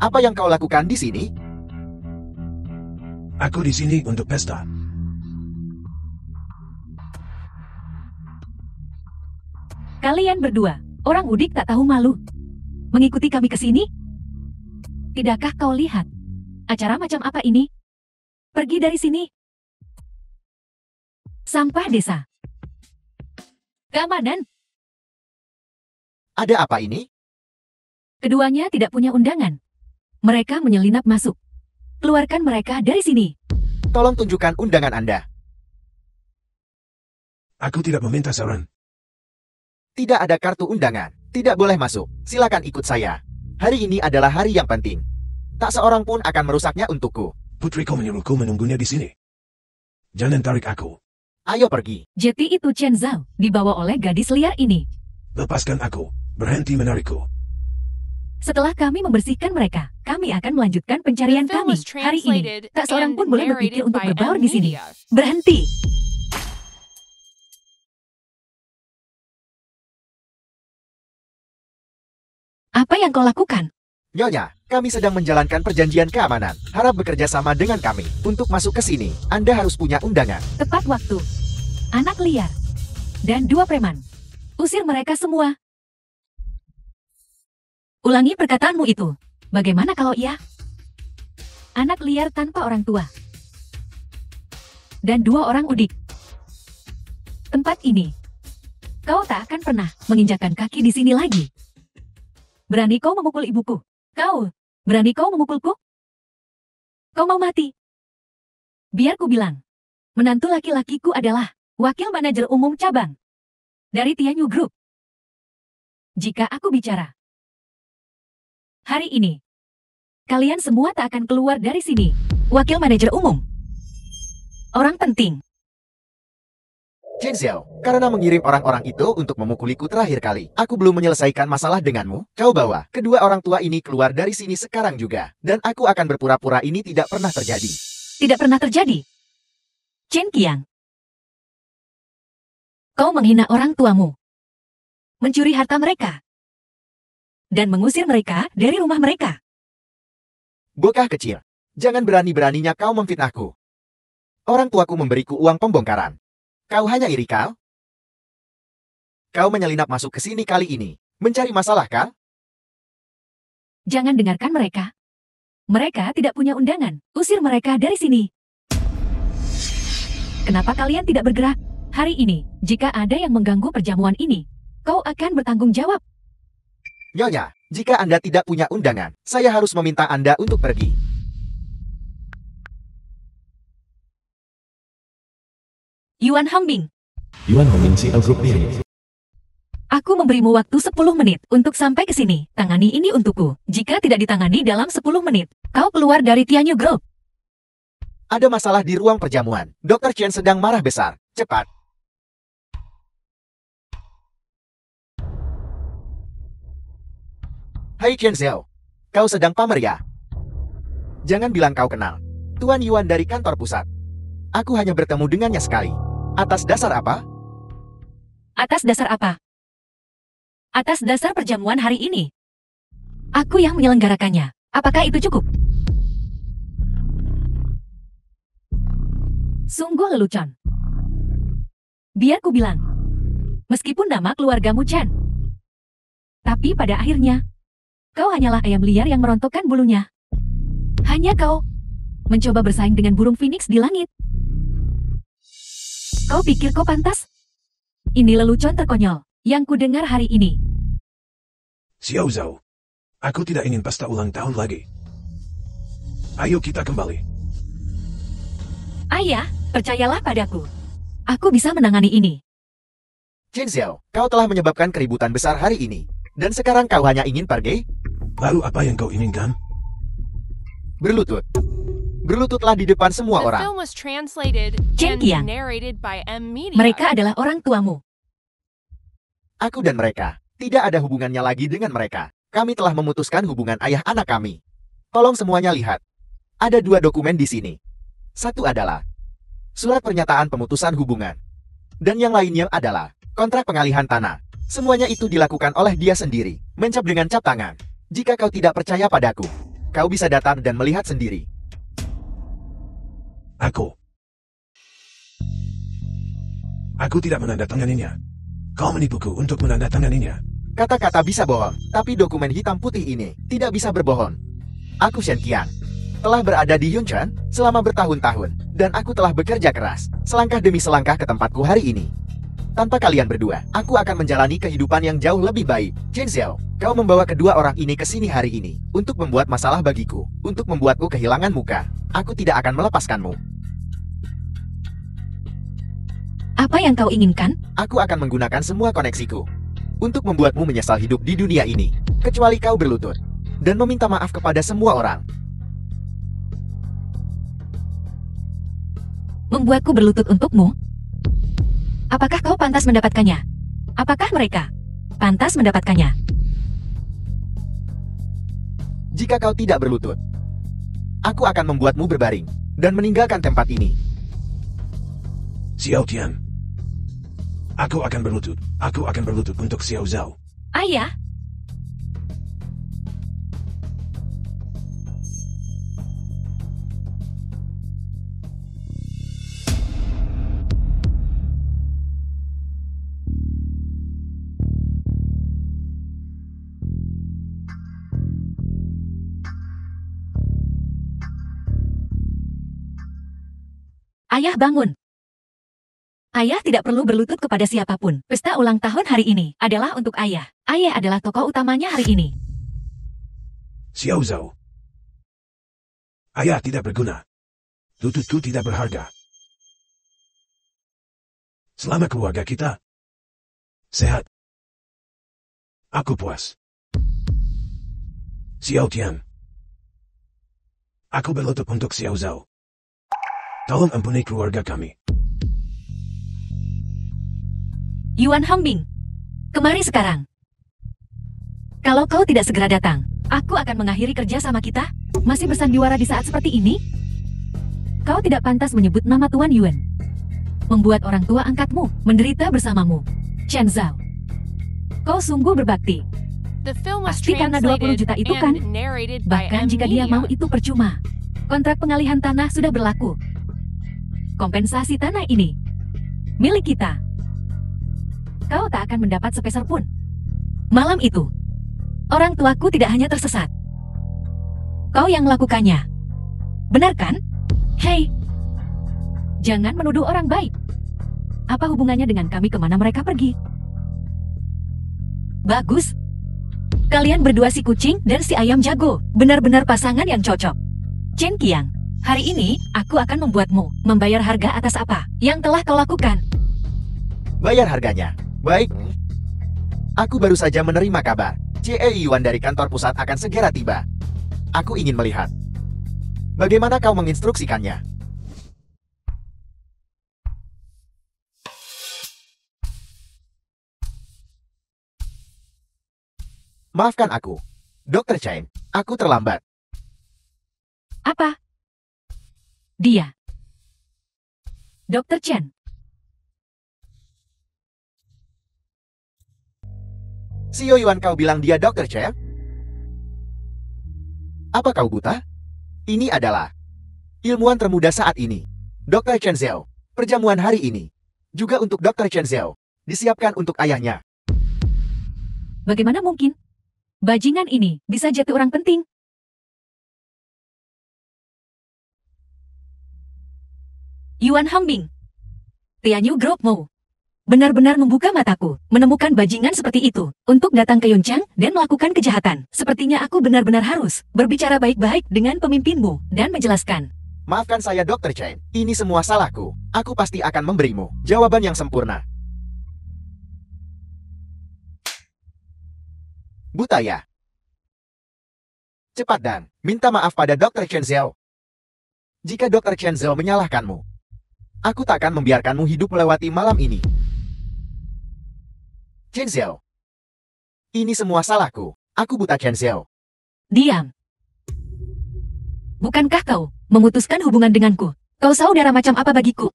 Apa yang kau lakukan di sini? Aku di sini untuk pesta. Kalian berdua, orang udik tak tahu malu. Mengikuti kami ke sini? Tidakkah kau lihat? Acara macam apa ini? Pergi dari sini. Sampah desa. Keamanan. Ada apa ini? Keduanya tidak punya undangan. Mereka menyelinap masuk. Keluarkan mereka dari sini. Tolong tunjukkan undangan Anda. Aku tidak meminta saran. Tidak ada kartu undangan. Tidak boleh masuk. Silakan ikut saya. Hari ini adalah hari yang penting. Tak seorang pun akan merusaknya untukku. Putriku menyuruhku menunggunya di sini. Jangan tarik aku. Ayo pergi. Jeti itu Chen Zhao, dibawa oleh gadis liar ini. Lepaskan aku. Berhenti menarikku. Setelah kami membersihkan mereka, kami akan melanjutkan pencarian kami. Hari ini, tak seorang pun boleh berpikir untuk berbaur di sini. Berhenti! Apa yang kau lakukan? Nyonya, kami sedang menjalankan perjanjian keamanan. Harap bekerja sama dengan kami. Untuk masuk ke sini, Anda harus punya undangan. Tepat waktu. Anak liar. Dan 2 preman. Usir mereka semua. Ulangi perkataanmu itu. Bagaimana kalau iya? Anak liar tanpa orang tua. Dan 2 orang udik. Tempat ini. Kau tak akan pernah menginjakkan kaki di sini lagi. Berani kau memukul ibuku? Kau, berani kau memukulku? Kau mau mati? Biar ku bilang. Menantu laki-lakiku adalah wakil manajer umum cabang dari Tianyu Group. Jika aku bicara hari ini, kalian semua tak akan keluar dari sini. Wakil manajer umum. Orang penting. Chen Xiao, karena mengirim orang-orang itu untuk memukuliku terakhir kali, aku belum menyelesaikan masalah denganmu. Kau bawa kedua orang tua ini keluar dari sini sekarang juga. Dan aku akan berpura-pura ini tidak pernah terjadi. Tidak pernah terjadi. Chen Qiang. Kau menghina orang tuamu. Mencuri harta mereka. Dan mengusir mereka dari rumah mereka. Bocah kecil, jangan berani-beraninya kau memfitnahku. Orang tuaku memberiku uang pembongkaran. Kau hanya iri kau? Kau menyelinap masuk ke sini kali ini. Mencari masalah kau? Jangan dengarkan mereka. Mereka tidak punya undangan. Usir mereka dari sini. Kenapa kalian tidak bergerak? Hari ini, jika ada yang mengganggu perjamuan ini, kau akan bertanggung jawab. Nyonya, jika Anda tidak punya undangan, saya harus meminta Anda untuk pergi. Yuan Hambing. Yuan Hongming CL Group Dairy. Aku memberimu waktu 10 menit untuk sampai ke sini. Tangani ini untukku. Jika tidak ditangani dalam 10 menit, kau keluar dari Tianyu Group. Ada masalah di ruang perjamuan. Dr. Chen sedang marah besar. Cepat. Hai Chen Xiao. Kau sedang pamer ya? Jangan bilang kau kenal. Tuan Yuan dari kantor pusat. Aku hanya bertemu dengannya sekali. Atas dasar apa? Atas dasar apa? Atas dasar perjamuan hari ini. Aku yang menyelenggarakannya. Apakah itu cukup? Sungguh lelucon. Biar ku bilang. Meskipun nama keluargamu Chen. Tapi pada akhirnya, kau hanyalah ayam liar yang merontokkan bulunya. Hanya kau mencoba bersaing dengan burung phoenix di langit. Kau pikir kau pantas? Ini lelucon terkonyol yang kudengar hari ini. Xiao Zhao. Aku tidak ingin pesta ulang tahun lagi. Ayo kita kembali. Ayah, percayalah padaku. Aku bisa menangani ini. Chen Xiao, kau telah menyebabkan keributan besar hari ini. Dan sekarang kau hanya ingin pergi? Lalu apa yang kau inginkan? Berlutut. Berlututlah di depan semua orang. Chen Qiang. Mereka adalah orang tuamu. Aku dan mereka. Tidak ada hubungannya lagi dengan mereka. Kami telah memutuskan hubungan ayah anak kami. Tolong semuanya lihat. Ada 2 dokumen di sini. Satu adalah surat pernyataan pemutusan hubungan. Dan yang lainnya adalah kontrak pengalihan tanah. Semuanya itu dilakukan oleh dia sendiri. Mencap dengan cap tangan. Jika kau tidak percaya padaku, Kau bisa datang dan melihat sendiri. Aku tidak menandatanganinya. Kau menipuku untuk menandatanganinya. Kata-kata bisa bohong, tapi dokumen hitam putih ini tidak bisa berbohong. Aku Shen Qiang. Telah berada di Yunchuan selama bertahun-tahun, dan aku telah bekerja keras, selangkah demi selangkah ke tempatku hari ini. Tanpa kalian berdua, aku akan menjalani kehidupan yang jauh lebih baik. Chen Xiao, kau membawa kedua orang ini ke sini hari ini, untuk membuat masalah bagiku, untuk membuatku kehilangan muka. Aku tidak akan melepaskanmu. Apa yang kau inginkan? Aku akan menggunakan semua koneksiku untuk membuatmu menyesal hidup di dunia ini, kecuali kau berlutut dan meminta maaf kepada semua orang. Membuatku berlutut untukmu? Apakah kau pantas mendapatkannya? Apakah mereka pantas mendapatkannya? Jika kau tidak berlutut, aku akan membuatmu berbaring dan meninggalkan tempat ini. Xiao Tian. Aku akan berlutut. Aku akan berlutut untuk Xiao Zhao. Ayah? Ayah bangun. Ayah tidak perlu berlutut kepada siapapun. Pesta ulang tahun hari ini adalah untuk ayah. Ayah adalah tokoh utamanya hari ini. Xiao Zhao. Ayah tidak berguna. Lututku tidak berharga. Selama keluarga kita sehat, aku puas. Xiao Tian. Aku berlutut untuk Xiao Zhao. Tolong ampuni keluarga kami. Yuan Hongbing, kemari sekarang. Kalau kau tidak segera datang, aku akan mengakhiri kerja sama kita. Masih bersandiwara di saat seperti ini? Kau tidak pantas menyebut nama Tuan Yuan. Membuat orang tua angkatmu menderita bersamamu. Chen Zhao, kau sungguh berbakti. Pasti karena 20 juta itu kan? Bahkan jika dia mau itu percuma. Kontrak pengalihan tanah sudah berlaku. Kompensasi tanah ini milik kita. Kau tak akan mendapat sepeser pun. Malam itu, orang tuaku tidak hanya tersesat. Kau yang melakukannya. Benar kan? Hei, jangan menuduh orang baik. Apa hubungannya dengan kami kemana mereka pergi? Bagus. Kalian berdua si kucing dan si ayam jago. Benar-benar pasangan yang cocok. Chen Qiang, hari ini aku akan membuatmu membayar harga atas apa yang telah kau lakukan. Bayar harganya. Baik. Aku baru saja menerima kabar. CE Yuan dari kantor pusat akan segera tiba. Aku ingin melihat bagaimana kau menginstruksikannya. Maafkan aku, Dr. Chen. Aku terlambat. Apa? Dia. Dr. Chen. Xiao Yuan, kau bilang dia Dr. Chen? Apa kau buta? Ini adalah ilmuwan termuda saat ini. Dr. Chen Zhao. Perjamuan hari ini juga untuk Dr. Chen Zhao. Disiapkan untuk ayahnya. Bagaimana mungkin? Bajingan ini bisa jadi orang penting. Yuan Hongbing. Tianyu Group mau benar-benar membuka mataku, menemukan bajingan seperti itu, untuk datang ke Yunchang dan melakukan kejahatan. Sepertinya aku benar-benar harus berbicara baik-baik dengan pemimpinmu dan menjelaskan. Maafkan saya Dr. Chen, ini semua salahku. Aku pasti akan memberimu jawaban yang sempurna. Buta ya? Cepat dan minta maaf pada Dr. Chen Zhao. Jika Dr. Chen Zhao menyalahkanmu, aku tak akan membiarkanmu hidup melewati malam ini. Chen Zhao. Ini semua salahku. Aku buta Chen Zhao. Diam. Bukankah kau memutuskan hubungan denganku? Kau saudara macam apa bagiku?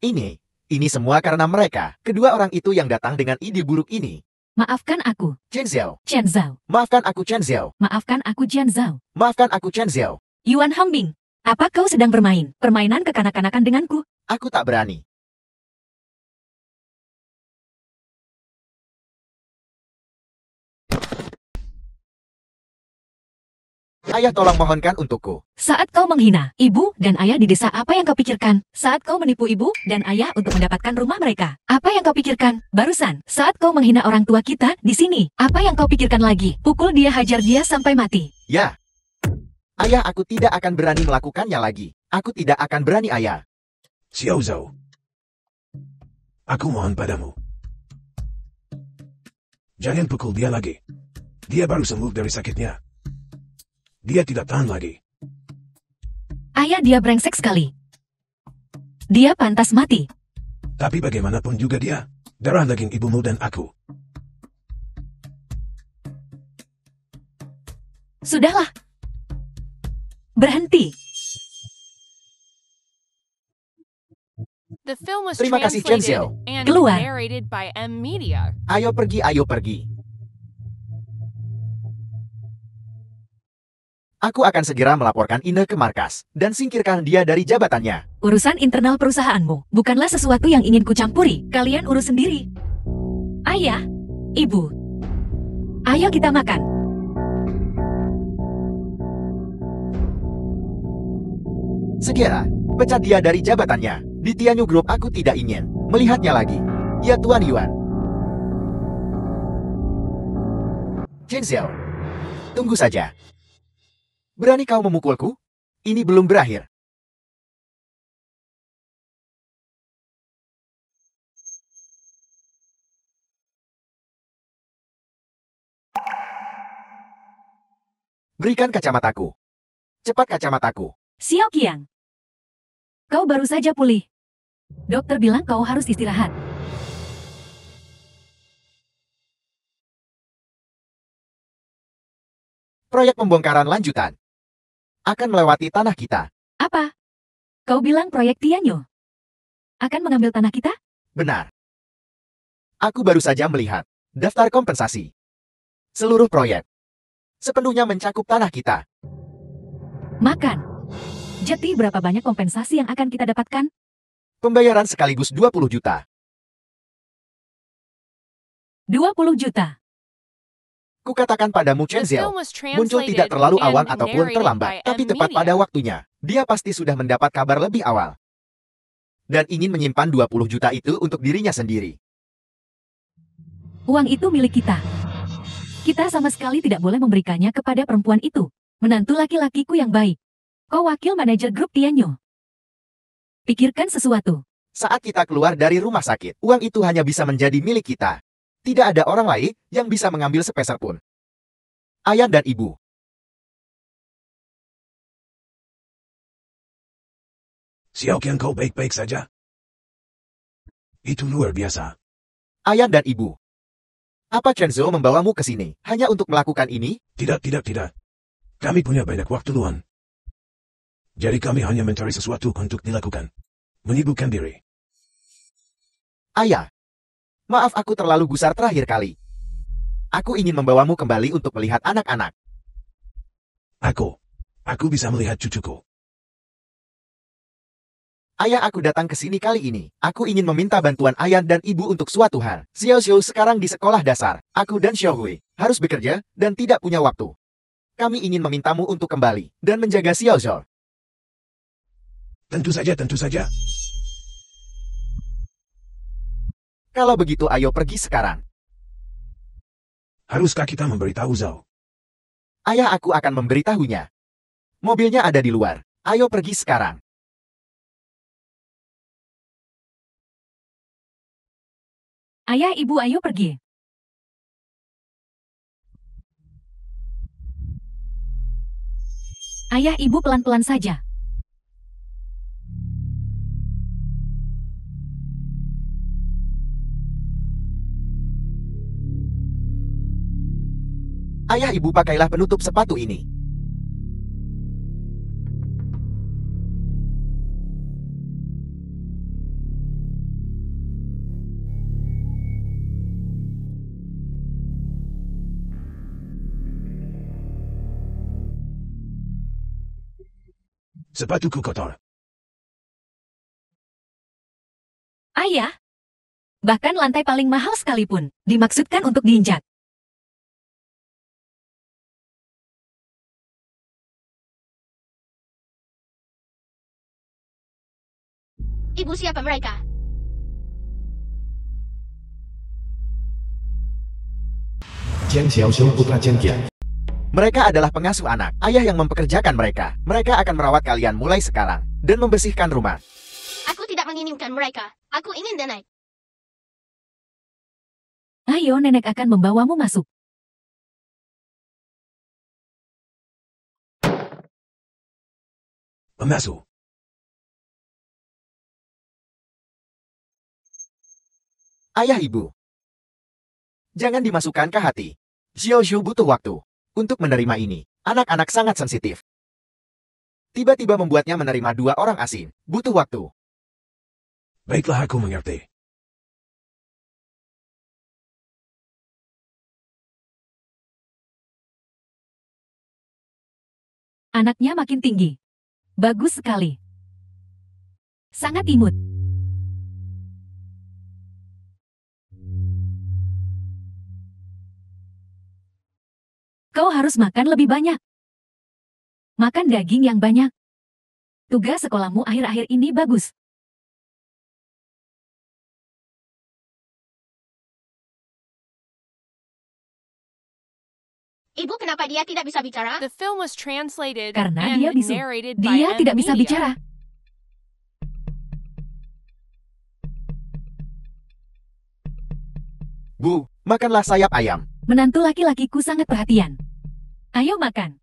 Ini semua karena mereka, kedua orang itu yang datang dengan ide buruk ini. Maafkan aku, Chen Xiao. Chen Zhao. Maafkan aku Chen Xiao. Maafkan aku, Jian Zhao. Maafkan aku Chen Xiao. Yuan Hambing, apa kau sedang bermain permainan kekanak-kanakan denganku? Aku tak berani. Ayah tolong mohonkan untukku. Saat kau menghina ibu dan ayah di desa, apa yang kau pikirkan? Saat kau menipu ibu dan ayah untuk mendapatkan rumah mereka, apa yang kau pikirkan? Barusan, saat kau menghina orang tua kita di sini, apa yang kau pikirkan lagi? Pukul dia, hajar dia sampai mati. Ya. Ayah, aku tidak akan berani melakukannya lagi. Aku tidak akan berani, ayah. Xiao Zhao. Aku mohon padamu. Jangan pukul dia lagi. Dia baru sembuh dari sakitnya. Dia tidak tahan lagi. Ayah, dia brengsek sekali. Dia pantas mati. Tapi bagaimanapun juga dia darah daging ibumu dan aku. Sudahlah. Berhenti. The film was Terima kasih, Chen translated Xiao. and Keluar. narrated by M Media. Ayo pergi, ayo pergi. Aku akan segera melaporkan Ine ke markas dan singkirkan dia dari jabatannya. Urusan internal perusahaanmu bukanlah sesuatu yang ingin kucampuri. Kalian urus sendiri. Ayah, ibu. Ayo kita makan. Segera, pecat dia dari jabatannya. Di Tianyu Group aku tidak ingin melihatnya lagi. Ya Tuan Yuan. Chen Xiao, tunggu saja. Berani kau memukulku? Ini belum berakhir. Berikan kacamataku. Cepat kacamataku. Xiao Qiang. Kau baru saja pulih. Dokter bilang kau harus istirahat. Proyek pembongkaran lanjutan akan melewati tanah kita. Apa? Kau bilang proyek Tianyu akan mengambil tanah kita? Benar. Aku baru saja melihat daftar kompensasi. Seluruh proyek sepenuhnya mencakup tanah kita. Makan. Jadi berapa banyak kompensasi yang akan kita dapatkan? Pembayaran sekaligus 20 juta. 20 juta. Kukatakan padamu Chen The Xiao, film was muncul translated tidak terlalu awal and ataupun narrated terlambat, by tapi M tepat Media. pada waktunya. Dia pasti sudah mendapat kabar lebih awal. Dan ingin menyimpan 20 juta itu untuk dirinya sendiri. Uang itu milik kita. Kita sama sekali tidak boleh memberikannya kepada perempuan itu. Menantu laki-lakiku yang baik. Kau wakil manajer grup Tianyu. Pikirkan sesuatu. Saat kita keluar dari rumah sakit, uang itu hanya bisa menjadi milik kita. Tidak ada orang lain yang bisa mengambil sepeser pun. Ayah dan ibu. Xiao Qian, kau baik-baik saja? Itu luar biasa. Ayah dan ibu. Apa Chen Zhou membawamu ke sini hanya untuk melakukan ini? Tidak. Kami punya banyak waktu luang. Jadi kami hanya mencari sesuatu untuk dilakukan. Menyibukkan diri. Ayah. Maaf aku terlalu gusar terakhir kali. Aku ingin membawamu kembali untuk melihat anak-anak. Aku bisa melihat cucuku. Ayah, aku datang ke sini kali ini. Aku ingin meminta bantuan ayah dan ibu untuk suatu hal. Xiao Xiao sekarang di sekolah dasar. Aku dan Xiao Hui harus bekerja dan tidak punya waktu. Kami ingin memintamu untuk kembali dan menjaga Xiao Xiao. Tentu saja. Kalau begitu ayo pergi sekarang. Haruskah kita memberitahu Zhao? Ayah, aku akan memberitahunya. Mobilnya ada di luar. Ayo pergi sekarang. Ayah, ibu, ayo pergi. Ayah, ibu, pelan-pelan saja. Ayah, ibu, pakailah penutup sepatu ini. Sepatuku kotor. Ayah, bahkan lantai paling mahal sekalipun dimaksudkan untuk diinjak. Ibu siapa mereka? Jiang Xiaoxiu putra Jiang Qian. Mereka adalah pengasuh anak, ayah yang mempekerjakan mereka. Mereka akan merawat kalian mulai sekarang dan membersihkan rumah. Aku tidak menginginkan mereka. Aku ingin nenek. Ayo, nenek akan membawamu masuk. Pengasuh. Ayah ibu, jangan dimasukkan ke hati. Xiaoxiu butuh waktu untuk menerima ini. Anak-anak sangat sensitif. Tiba-tiba membuatnya menerima 2 orang asing. Butuh waktu. Baiklah, aku mengerti. Anaknya makin tinggi. Bagus sekali. Sangat imut. Kau harus makan lebih banyak. Makan daging yang banyak. Tugas sekolahmu akhir-akhir ini bagus. Ibu, kenapa dia tidak bisa bicara? The film was translated Karena and dia bisu. narrated by Dia tidak bisa M-Media. bicara. Bu, makanlah sayap ayam. Menantu laki-lakiku sangat perhatian. Ayo makan.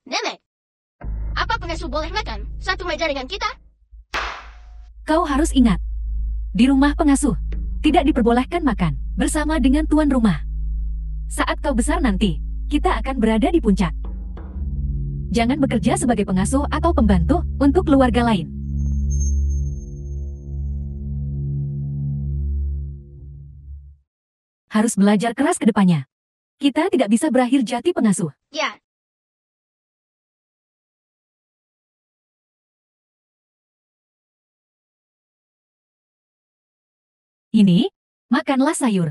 Nenek, apa pengasuh boleh makan satu meja dengan kita? Kau harus ingat. Di rumah pengasuh, tidak diperbolehkan makan bersama dengan tuan rumah. Saat kau besar nanti, kita akan berada di puncak. Jangan bekerja sebagai pengasuh atau pembantu untuk keluarga lain. Harus belajar keras ke depannya. Kita tidak bisa berakhir jati pengasuh. Ya, Ini, makanlah sayur.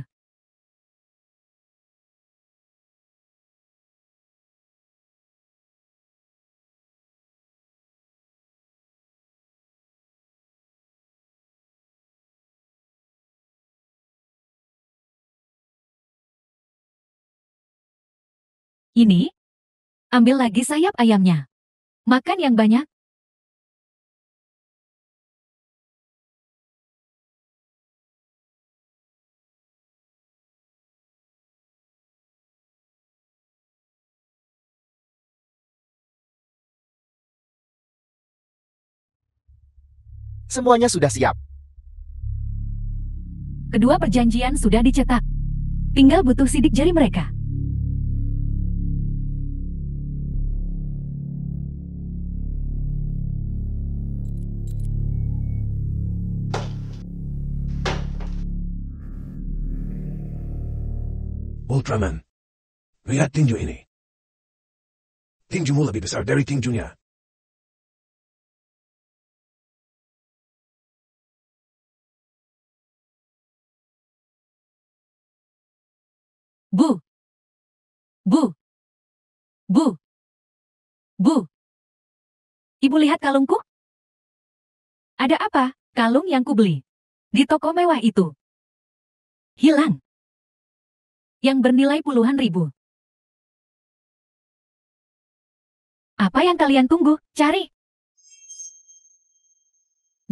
Ini, ambil lagi sayap ayamnya. Makan yang banyak. Semuanya sudah siap. Kedua perjanjian sudah dicetak. Tinggal butuh sidik jari mereka. Ultraman. Lihat tinju ini. Tinjumu lebih besar dari tinjunya. Bu. Bu. Bu. Bu. Ibu lihat kalungku? Ada apa? Kalung yang kubeli di toko mewah itu. Hilang. Yang bernilai puluhan ribu. Apa yang kalian tunggu? Cari.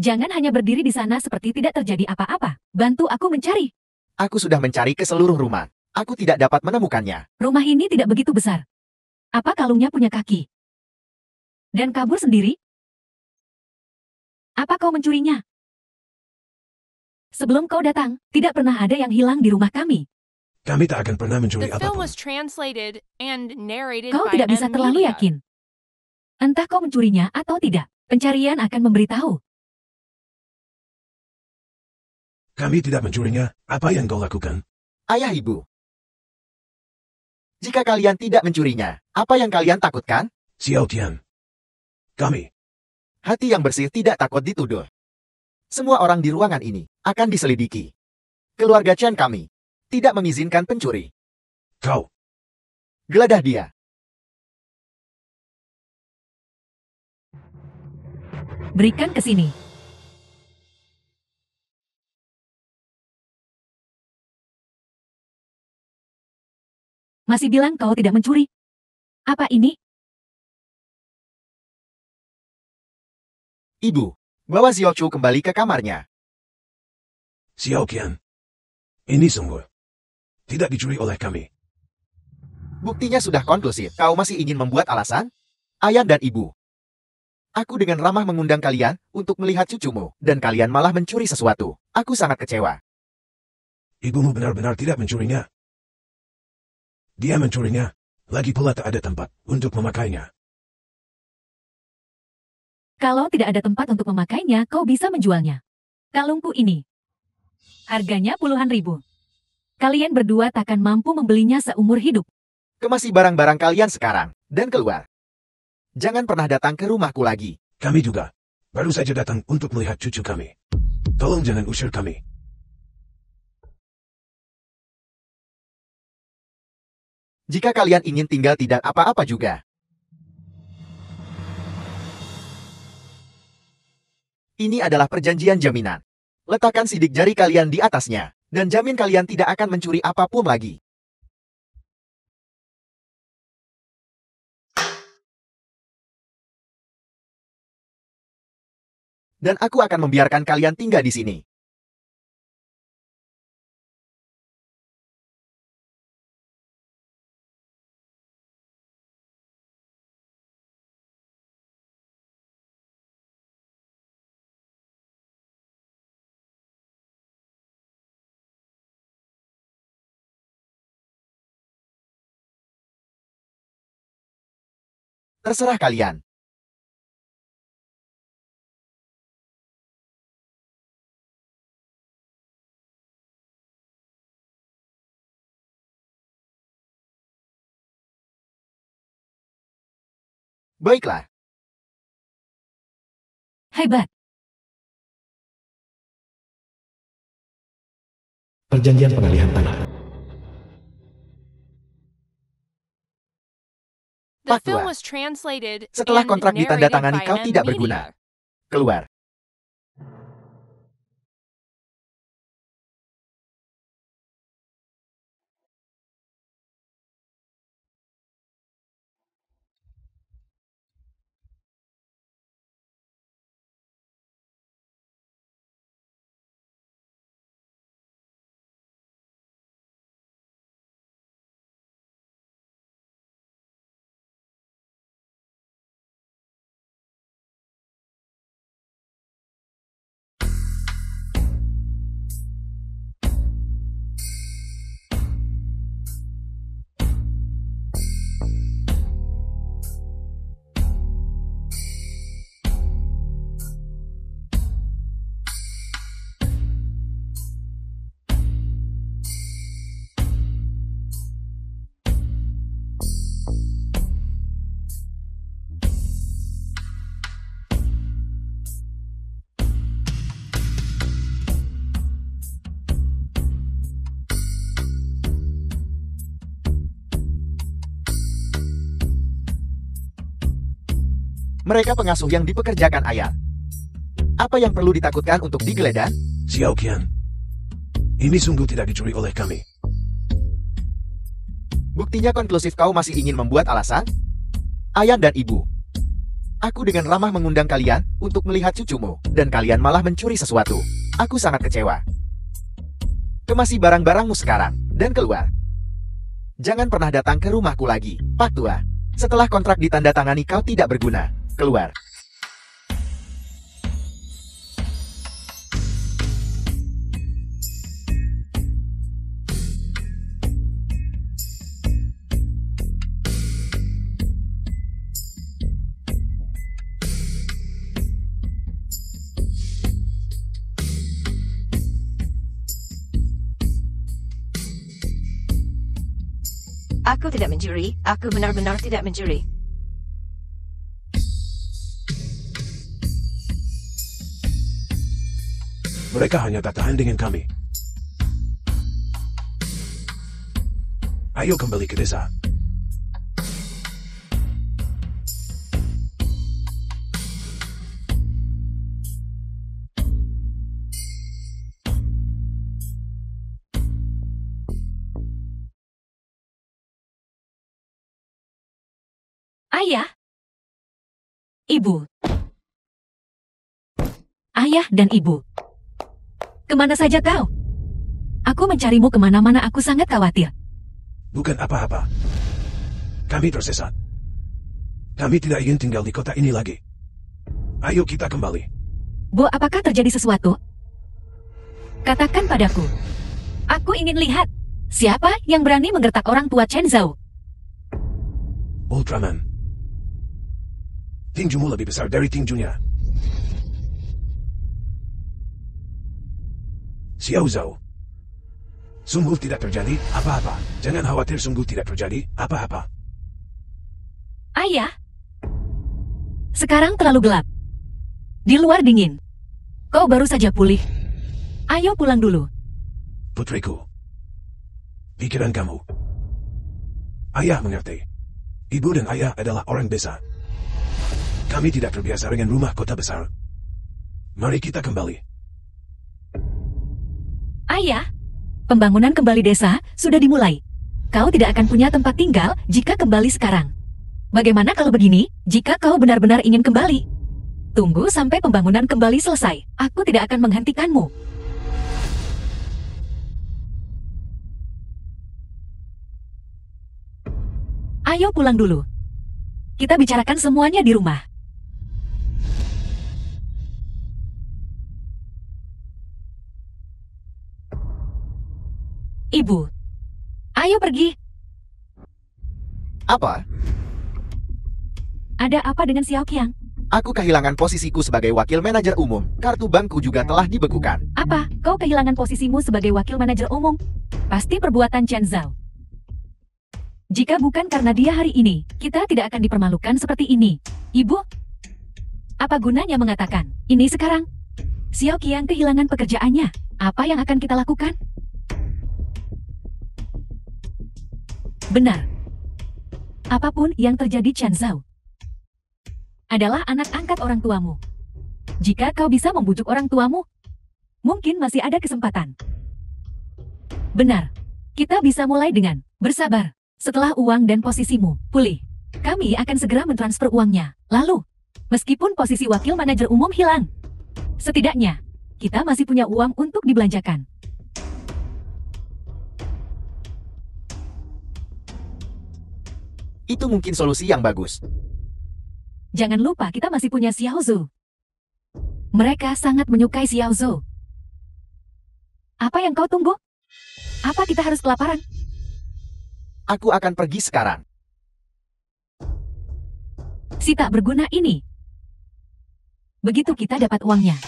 Jangan hanya berdiri di sana seperti tidak terjadi apa-apa. Bantu aku mencari. Aku sudah mencari ke seluruh rumah. Aku tidak dapat menemukannya. Rumah ini tidak begitu besar. Apa kalungnya punya kaki? Dan kabur sendiri? Apa kau mencurinya? Sebelum kau datang, tidak pernah ada yang hilang di rumah kami. Kami tak akan pernah mencuri The film apapun. was translated and narrated Kau by tidak bisa terlalu M-Media. yakin. Entah kau mencurinya atau tidak, pencarian akan memberitahu. Kami tidak mencurinya. Apa yang kau lakukan? Ayah ibu. Jika kalian tidak mencurinya, apa yang kalian takutkan? Xiao Tian. Kami. Hati yang bersih tidak takut dituduh. Semua orang di ruangan ini akan diselidiki. Keluarga Chen kami tidak mengizinkan pencuri. Kau. Geledah dia. Berikan ke sini. Masih bilang kau tidak mencuri? Apa ini? Ibu, bawa Xiao Chu kembali ke kamarnya. Xiao Qian. Ini sungguh tidak dicuri oleh kami. Buktinya sudah konklusif. Kau masih ingin membuat alasan? Ayah dan ibu. Aku dengan ramah mengundang kalian untuk melihat cucumu, dan kalian malah mencuri sesuatu. Aku sangat kecewa. Ibumu benar-benar tidak mencurinya. Dia mencurinya. Lagi pula tak ada tempat untuk memakainya. Kalau tidak ada tempat untuk memakainya, kau bisa menjualnya. Kalungku ini. Harganya puluhan ribu. Kalian berdua takkan mampu membelinya seumur hidup. Kemasi barang-barang kalian sekarang, dan keluar. Jangan pernah datang ke rumahku lagi. Kami juga. Baru saja datang untuk melihat cucu kami. Tolong jangan usir kami. Jika kalian ingin tinggal tidak apa-apa juga. Ini adalah perjanjian jaminan. Letakkan sidik jari kalian di atasnya, dan jamin kalian tidak akan mencuri apapun lagi. Dan aku akan membiarkan kalian tinggal di sini. Terserah kalian. Baiklah. Hebat. Perjanjian pengalihan tanah. The Fatwa. film was translated Setelah and kontrak narrated ditandatangani by kau M tidak Media. berguna. Keluar. Mereka pengasuh yang dipekerjakan ayah. Apa yang perlu ditakutkan untuk digeledah? Xiao Qian. Ini sungguh tidak dicuri oleh kami. Buktinya konklusif kau masih ingin membuat alasan? Ayah dan ibu. Aku dengan ramah mengundang kalian untuk melihat cucumu, dan kalian malah mencuri sesuatu. Aku sangat kecewa. Kemasi barang-barangmu sekarang, dan keluar. Jangan pernah datang ke rumahku lagi, Pak Tua. Setelah kontrak ditandatangani kau tidak berguna. Keluar. Aku tidak mencuri. Aku benar-benar tidak mencuri. Mereka hanya tak tahan dengan kami. Ayo kembali ke desa. Ayah. Ibu. Ayah dan ibu. Kemana saja kau? Aku mencarimu kemana-mana, aku sangat khawatir. Bukan apa-apa. Kami tersesat. Kami tidak ingin tinggal di kota ini lagi. Ayo kita kembali. Bo, apakah terjadi sesuatu? Katakan padaku. Aku ingin lihat. Siapa yang berani menggertak orang tua Chen Zhao? Ultraman. Tinjumu lebih besar dari tinjunya. Xiao Zhao. Sungguh tidak terjadi apa-apa. Jangan khawatir, sungguh tidak terjadi apa-apa. Ayah. Sekarang terlalu gelap. Di luar dingin. Kau baru saja pulih. Ayo pulang dulu. Putriku. Pikiran kamu. Ayah mengerti. Ibu dan ayah adalah orang desa. Kami tidak terbiasa dengan rumah kota besar. Mari kita kembali. Ayah, pembangunan kembali desa sudah dimulai. Kau tidak akan punya tempat tinggal jika kembali sekarang. Bagaimana kalau begini, jika kau benar-benar ingin kembali? Tunggu sampai pembangunan kembali selesai. Aku tidak akan menghentikanmu. Ayo pulang dulu. Kita bicarakan semuanya di rumah. Ibu, ayo pergi. Apa? Ada apa dengan Xiao Qiang? Aku kehilangan posisiku sebagai wakil manajer umum. Kartu bankku juga telah dibekukan. Apa? Kau kehilangan posisimu sebagai wakil manajer umum? Pasti perbuatan Chen Zhao. Jika bukan karena dia hari ini, kita tidak akan dipermalukan seperti ini. Ibu, apa gunanya mengatakan ini sekarang? Xiao Qiang kehilangan pekerjaannya. Apa yang akan kita lakukan? Benar. Apapun yang terjadi, Chen Zhao adalah anak angkat orang tuamu. Jika kau bisa membujuk orang tuamu, mungkin masih ada kesempatan. Benar. Kita bisa mulai dengan bersabar. Setelah uang dan posisimu pulih, kami akan segera mentransfer uangnya. Lalu, meskipun posisi wakil manajer umum hilang, setidaknya kita masih punya uang untuk dibelanjakan. Itu mungkin solusi yang bagus. Jangan lupa kita masih punya Xiao Zhou. Mereka sangat menyukai Xiao Zhou. Apa yang kau tunggu? Apa kita harus kelaparan? Aku akan pergi sekarang. Si tak berguna ini. Begitu kita dapat uangnya.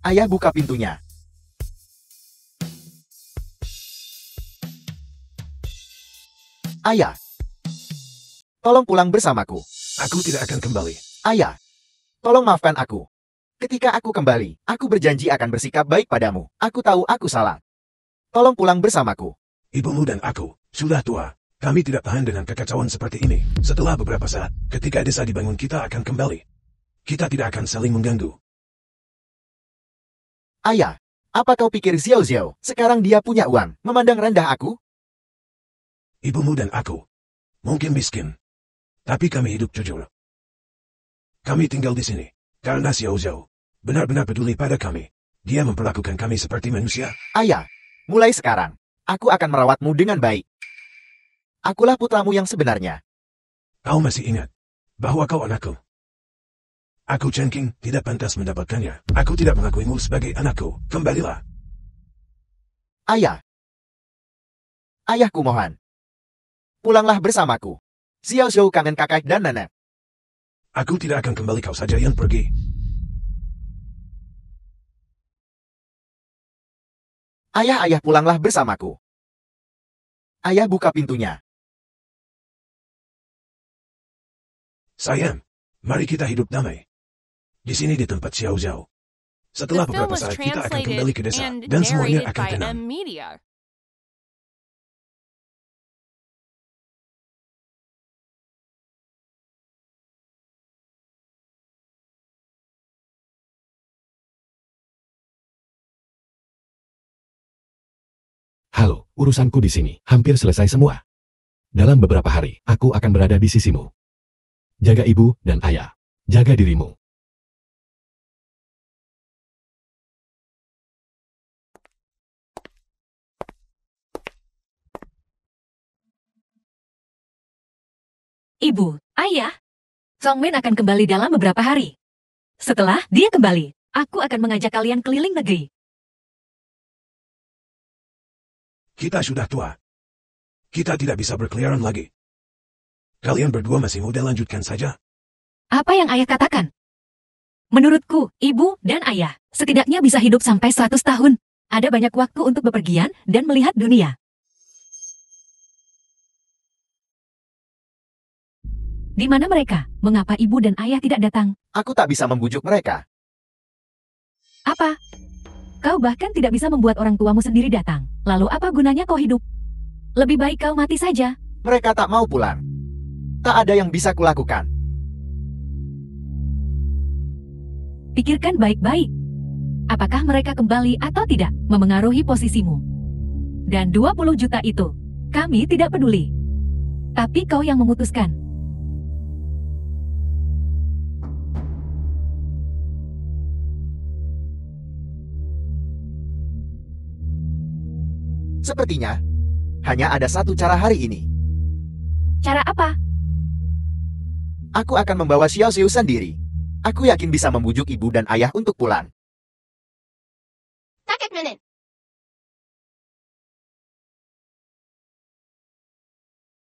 Ayah buka pintunya. Ayah, tolong pulang bersamaku. Aku tidak akan kembali. Ayah, tolong maafkan aku. Ketika aku kembali, aku berjanji akan bersikap baik padamu. Aku tahu aku salah. Tolong pulang bersamaku. Ibumu dan aku sudah tua. Kami tidak tahan dengan kekacauan seperti ini. Setelah beberapa saat, ketika desa dibangun, kita akan kembali. Kita tidak akan saling mengganggu. Ayah, apa kau pikir Xiao Zhao sekarang dia punya uang, memandang rendah aku? Ibumu dan aku mungkin miskin, tapi kami hidup jujur. Kami tinggal di sini karena Xiao Zhao benar-benar peduli pada kami. Dia memperlakukan kami seperti manusia. Ayah, mulai sekarang, aku akan merawatmu dengan baik. Akulah putramu yang sebenarnya. Kau masih ingat bahwa kau anakku. Aku Chen Qing tidak pantas mendapatkannya. Aku tidak mengakuimu sebagai anakku. Kembalilah. Ayah. Ayahku mohon. Pulanglah bersamaku. Xiao Zhou kangen kakak dan nenek. Aku tidak akan kembali, kau saja yang pergi. Ayah, pulanglah bersamaku. Ayah buka pintunya. Sayang, mari kita hidup damai. Di sini di tempat Xiao Zhao. Setelah The film beberapa was saat kita akan kembali ke desa translated dan and semuanya narrated akan by tenang. M Media. Halo, urusanku di sini hampir selesai semua. Dalam beberapa hari, aku akan berada di sisimu. Jaga ibu dan ayah. Jaga dirimu. Ibu, ayah. Songmin akan kembali dalam beberapa hari. Setelah dia kembali, aku akan mengajak kalian keliling negeri. Kita sudah tua. Kita tidak bisa berkeliaran lagi. Kalian berdua masih muda, lanjutkan saja. Apa yang ayah katakan? Menurutku, ibu dan ayah setidaknya bisa hidup sampai 100 tahun. Ada banyak waktu untuk bepergian dan melihat dunia. Di mana mereka? Mengapa ibu dan ayah tidak datang? Aku tak bisa membujuk mereka. Apa? Kau bahkan tidak bisa membuat orang tuamu sendiri datang. Lalu apa gunanya kau hidup? Lebih baik kau mati saja. Mereka tak mau pulang. Tak ada yang bisa kulakukan. Pikirkan baik-baik. Apakah mereka kembali atau tidak memengaruhi posisimu? Dan 20 juta itu, kami tidak peduli. Tapi kau yang memutuskan. Sepertinya, hanya ada satu cara hari ini. Cara apa? Aku akan membawa Xiao Xiu sendiri. Aku yakin bisa membujuk ibu dan ayah untuk pulang. Takut menit.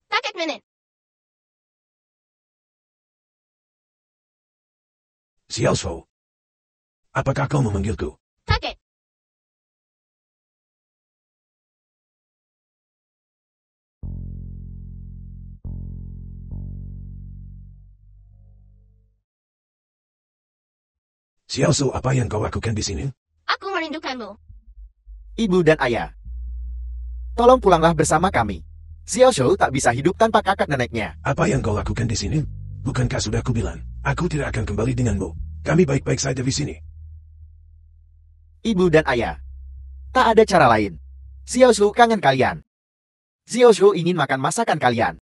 Takut menit. Xiao Zhao, apakah kau memanggilku? Takut. Xiao Zhao, apa yang kau lakukan di sini? Aku merindukanmu. Ibu dan ayah, tolong pulanglah bersama kami. Xiao Xiu tak bisa hidup tanpa kakak neneknya. Apa yang kau lakukan di sini? Bukankah sudah kubilang, aku tidak akan kembali denganmu. Kami baik-baik saja di sini. Ibu dan ayah, tak ada cara lain. Xiao Xiu kangen kalian. Xiao Xiu ingin makan masakan kalian.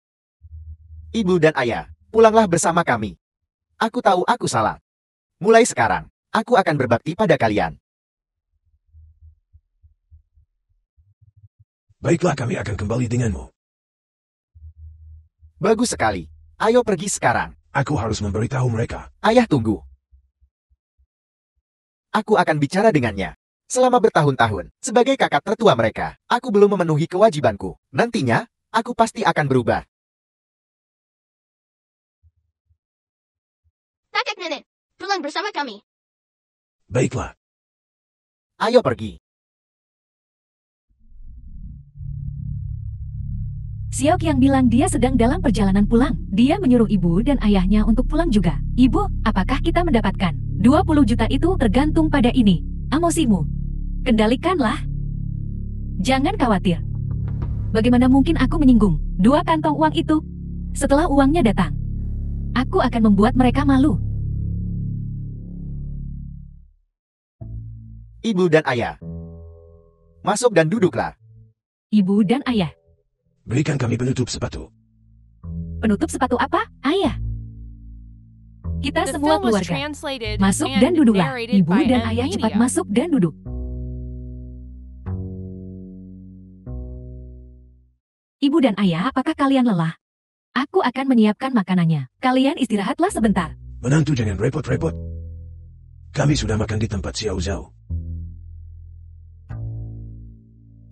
Ibu dan ayah, pulanglah bersama kami. Aku tahu aku salah. Mulai sekarang, aku akan berbakti pada kalian. Baiklah, kami akan kembali denganmu. Bagus sekali. Ayo pergi sekarang. Aku harus memberitahu mereka. Ayah tunggu. Aku akan bicara dengannya. Selama bertahun-tahun, sebagai kakak tertua mereka, aku belum memenuhi kewajibanku. Nantinya, aku pasti akan berubah. Takut menit. Pulang bersama kami. Baiklah. Ayo pergi. Xiao Qiang bilang dia sedang dalam perjalanan pulang. Dia menyuruh ibu dan ayahnya untuk pulang juga. Ibu, apakah kita mendapatkan 20 juta itu tergantung pada ini? Emosimu. Kendalikanlah. Jangan khawatir. Bagaimana mungkin aku menyinggung 2 kantong uang itu? Setelah uangnya datang, aku akan membuat mereka malu. Ibu dan ayah, masuk dan duduklah. Ibu dan ayah. Berikan kami penutup sepatu. Penutup sepatu apa? Ayah. Kita The semua film was keluarga. translated Masuk and dan duduklah. narrated Ibu by dan M ayah cepat Media. masuk dan duduk. Ibu dan ayah, apakah kalian lelah? Aku akan menyiapkan makanannya. Kalian istirahatlah sebentar. Menantu, jangan repot-repot. Kami sudah makan di tempat Xiao Zhao.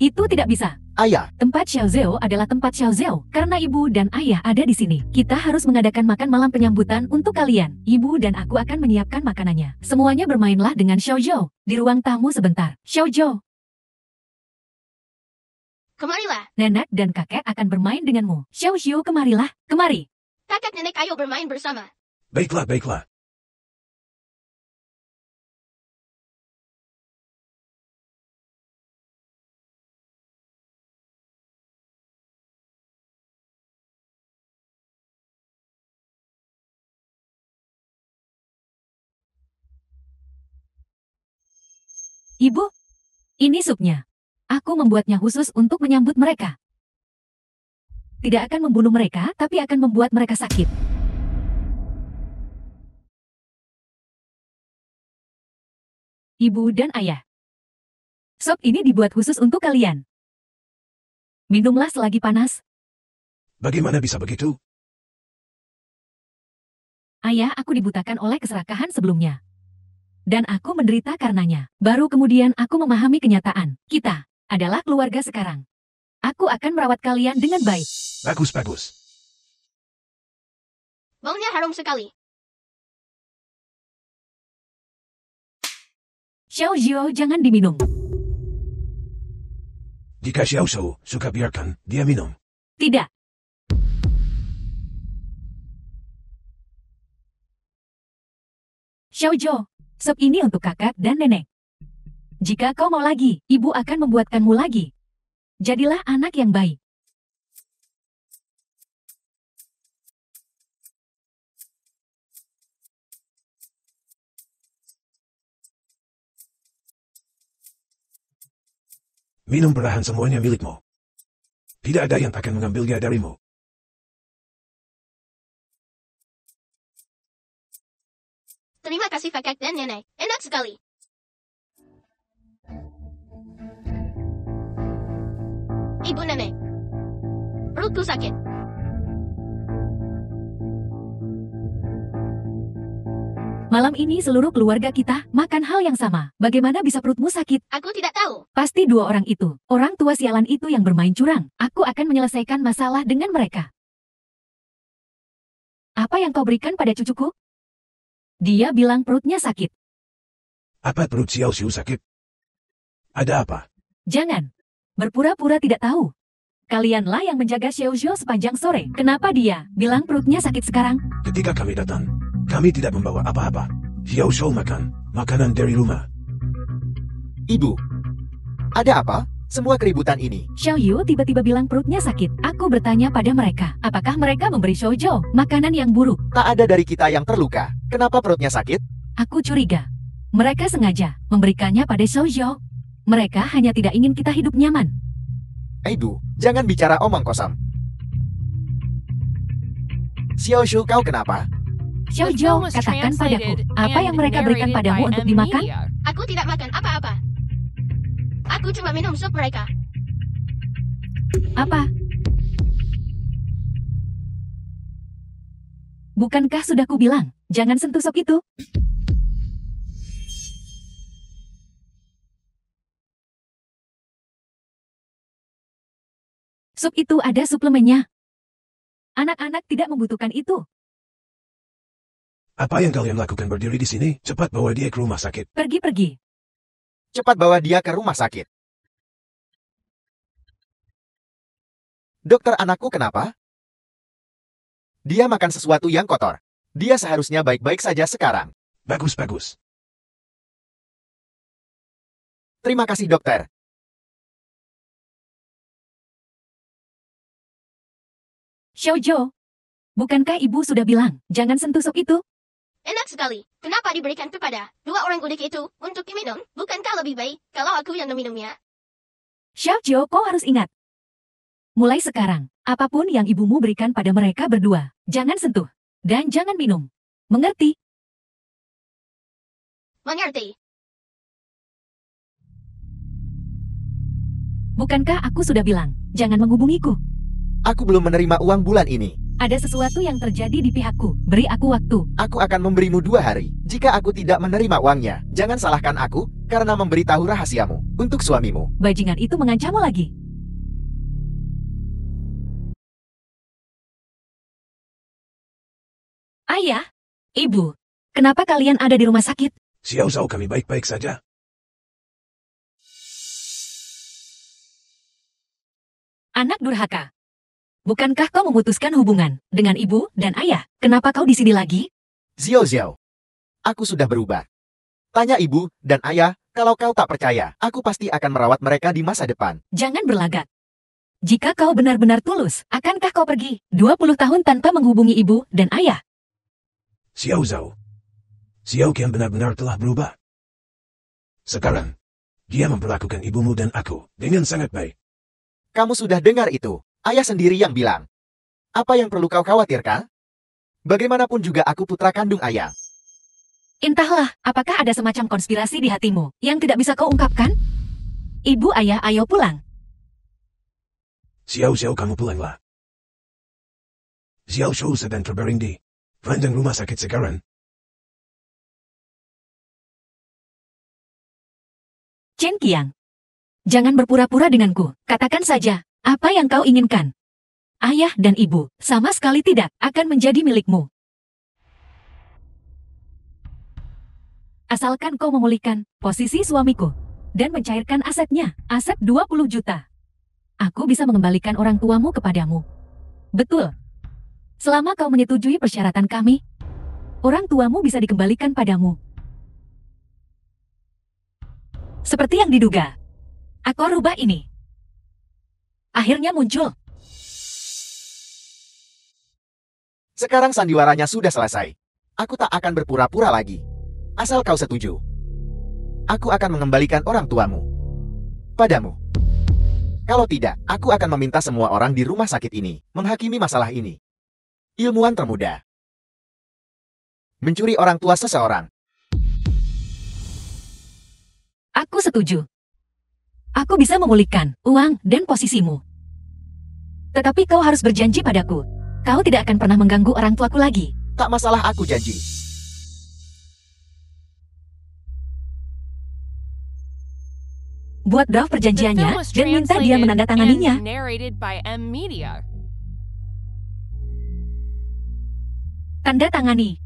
Itu tidak bisa. Ayah, Tempat Xiao Zhou adalah tempat Xiao Zhou. Karena ibu dan ayah ada di sini, kita harus mengadakan makan malam penyambutan untuk kalian. Ibu dan aku akan menyiapkan makanannya. Semuanya bermainlah dengan Xiao Zhou. Di ruang tamu sebentar. Xiao Zhou, Kemarilah. nenek dan kakek akan bermain denganmu. Xiao Xiu, kemarilah. Kemari. Kakak nenek ayo bermain bersama. Baiklah, baiklah. Ibu, ini supnya. Aku membuatnya khusus untuk menyambut mereka. Tidak akan membunuh mereka, tapi akan membuat mereka sakit. Ibu dan ayah. Sop ini dibuat khusus untuk kalian. Minumlah selagi panas. Bagaimana bisa begitu? Ayah, aku dibutakan oleh keserakahan sebelumnya. Dan aku menderita karenanya. Baru kemudian aku memahami kenyataan. Kita adalah keluarga sekarang. Aku akan merawat kalian dengan baik. Bagus, bagus. Baunya harum sekali. Xiao Zhou, jangan diminum. Jika Xiao Zhou suka biarkan dia minum. Tidak. Xiao Zhou, sop ini untuk kakak dan nenek. Jika kau mau lagi, ibu akan membuatkanmu lagi. Jadilah anak yang baik. Minum perlahan, semuanya milikmu. Tidak ada yang akan mengambilnya darimu. Terima kasih kakak dan nenek. Enak sekali. Ibu nenek. Perutku sakit. Malam ini seluruh keluarga kita makan hal yang sama. Bagaimana bisa perutmu sakit? Aku tidak tahu. Pasti dua orang itu. Orang tua sialan itu yang bermain curang. Aku akan menyelesaikan masalah dengan mereka. Apa yang kau berikan pada cucuku? Dia bilang perutnya sakit. Apa perut Xiao Zhou sakit? Ada apa? Jangan. Berpura-pura tidak tahu. Kalianlah yang menjaga Xiao Zhou sepanjang sore. Kenapa dia bilang perutnya sakit sekarang? Ketika kami datang, kami tidak membawa apa-apa. Xiao Zhou makan makanan dari rumah. ibu. Ada apa? Semua keributan ini. Xiao Yu tiba-tiba bilang perutnya sakit. Aku bertanya pada mereka, apakah mereka memberi Xiao Zhou makanan yang buruk? Tak ada dari kita yang terluka. Kenapa perutnya sakit? Aku curiga. Mereka sengaja memberikannya pada Xiao Zhou. Mereka hanya tidak ingin kita hidup nyaman. Ibu, jangan bicara omong kosong. Xiao Zhou, kau kenapa? Xiao The Zhou, film was katakan padaku, translated apa yang and mereka berikan narrated padamu by untuk a dimakan? media. Aku tidak makan apa-apa. Aku cuma minum sup mereka. Apa? Bukankah sudah kubilang, jangan sentuh sop itu? Sup itu ada suplemennya. Anak-anak tidak membutuhkan itu. Apa yang kalian lakukan berdiri di sini? Cepat bawa dia ke rumah sakit. Pergi-pergi. Cepat bawa dia ke rumah sakit. Dokter, anakku kenapa? Dia makan sesuatu yang kotor. Dia seharusnya baik-baik saja sekarang. Bagus, bagus. Terima kasih, dokter. Xiao Zhou, bukankah ibu sudah bilang, jangan sentuh sup itu? Enak sekali. Kenapa diberikan kepada dua orang udik itu untuk diminum? Bukankah lebih baik kalau aku yang meminumnya? Xiao Zhou, kau harus ingat. Mulai sekarang, apapun yang ibumu berikan pada mereka berdua, jangan sentuh. Dan jangan minum. Mengerti? Mengerti. Bukankah aku sudah bilang, jangan menghubungiku? Aku belum menerima uang bulan ini. Ada sesuatu yang terjadi di pihakku. Beri aku waktu. Aku akan memberimu 2 hari. Jika aku tidak menerima uangnya, jangan salahkan aku, karena memberitahu rahasiamu untuk suamimu. Bajingan itu mengancammu lagi. Ayah, Ibu, kenapa kalian ada di rumah sakit? Xiao Zhao, kami baik-baik saja. Anak durhaka. Bukankah kau memutuskan hubungan dengan ibu dan ayah? Kenapa kau di sini lagi? Xiao Xiao, aku sudah berubah. Tanya ibu dan ayah, kalau kau tak percaya, aku pasti akan merawat mereka di masa depan. Jangan berlagak. Jika kau benar-benar tulus, akankah kau pergi 20 tahun tanpa menghubungi ibu dan ayah? Xiao Zhao. Xiao Qian benar-benar telah berubah. Sekarang, dia memperlakukan ibumu dan aku dengan sangat baik. Kamu sudah dengar itu. Ayah sendiri yang bilang. Apa yang perlu kau khawatirkan? Bagaimanapun juga aku putra kandung ayah. Entahlah, apakah ada semacam konspirasi di hatimu yang tidak bisa kau ungkapkan? Ibu ayah, ayo pulang. Xiao Xiao, kamu pulanglah. Xiao Shou sedang terbaring di ranjang rumah sakit sekarang. Chen Qiang, jangan berpura-pura denganku. Katakan saja, apa yang kau inginkan. Ayah dan ibu sama sekali tidak akan menjadi milikmu. Asalkan kau memulihkan posisi suamiku dan mencairkan asetnya, aset 20 juta. Aku bisa mengembalikan orang tuamu kepadamu. Betul. Selama kau menyetujui persyaratan kami, orang tuamu bisa dikembalikan padamu. Seperti yang diduga, akor rubah ini akhirnya muncul. Sekarang sandiwaranya sudah selesai. Aku tak akan berpura-pura lagi. Asal kau setuju. Aku akan mengembalikan orang tuamu padamu. Kalau tidak, aku akan meminta semua orang di rumah sakit ini menghakimi masalah ini. Ilmuwan termuda mencuri orang tua seseorang. Aku setuju. Aku bisa memulihkan uang dan posisimu. Tetapi kau harus berjanji padaku. Kau tidak akan pernah mengganggu orang tuaku lagi. Tak masalah, aku janji. Buat draft The perjanjiannya film was dan minta dia translated menandatanganinya. and narrated by M Media. Tanda tangani.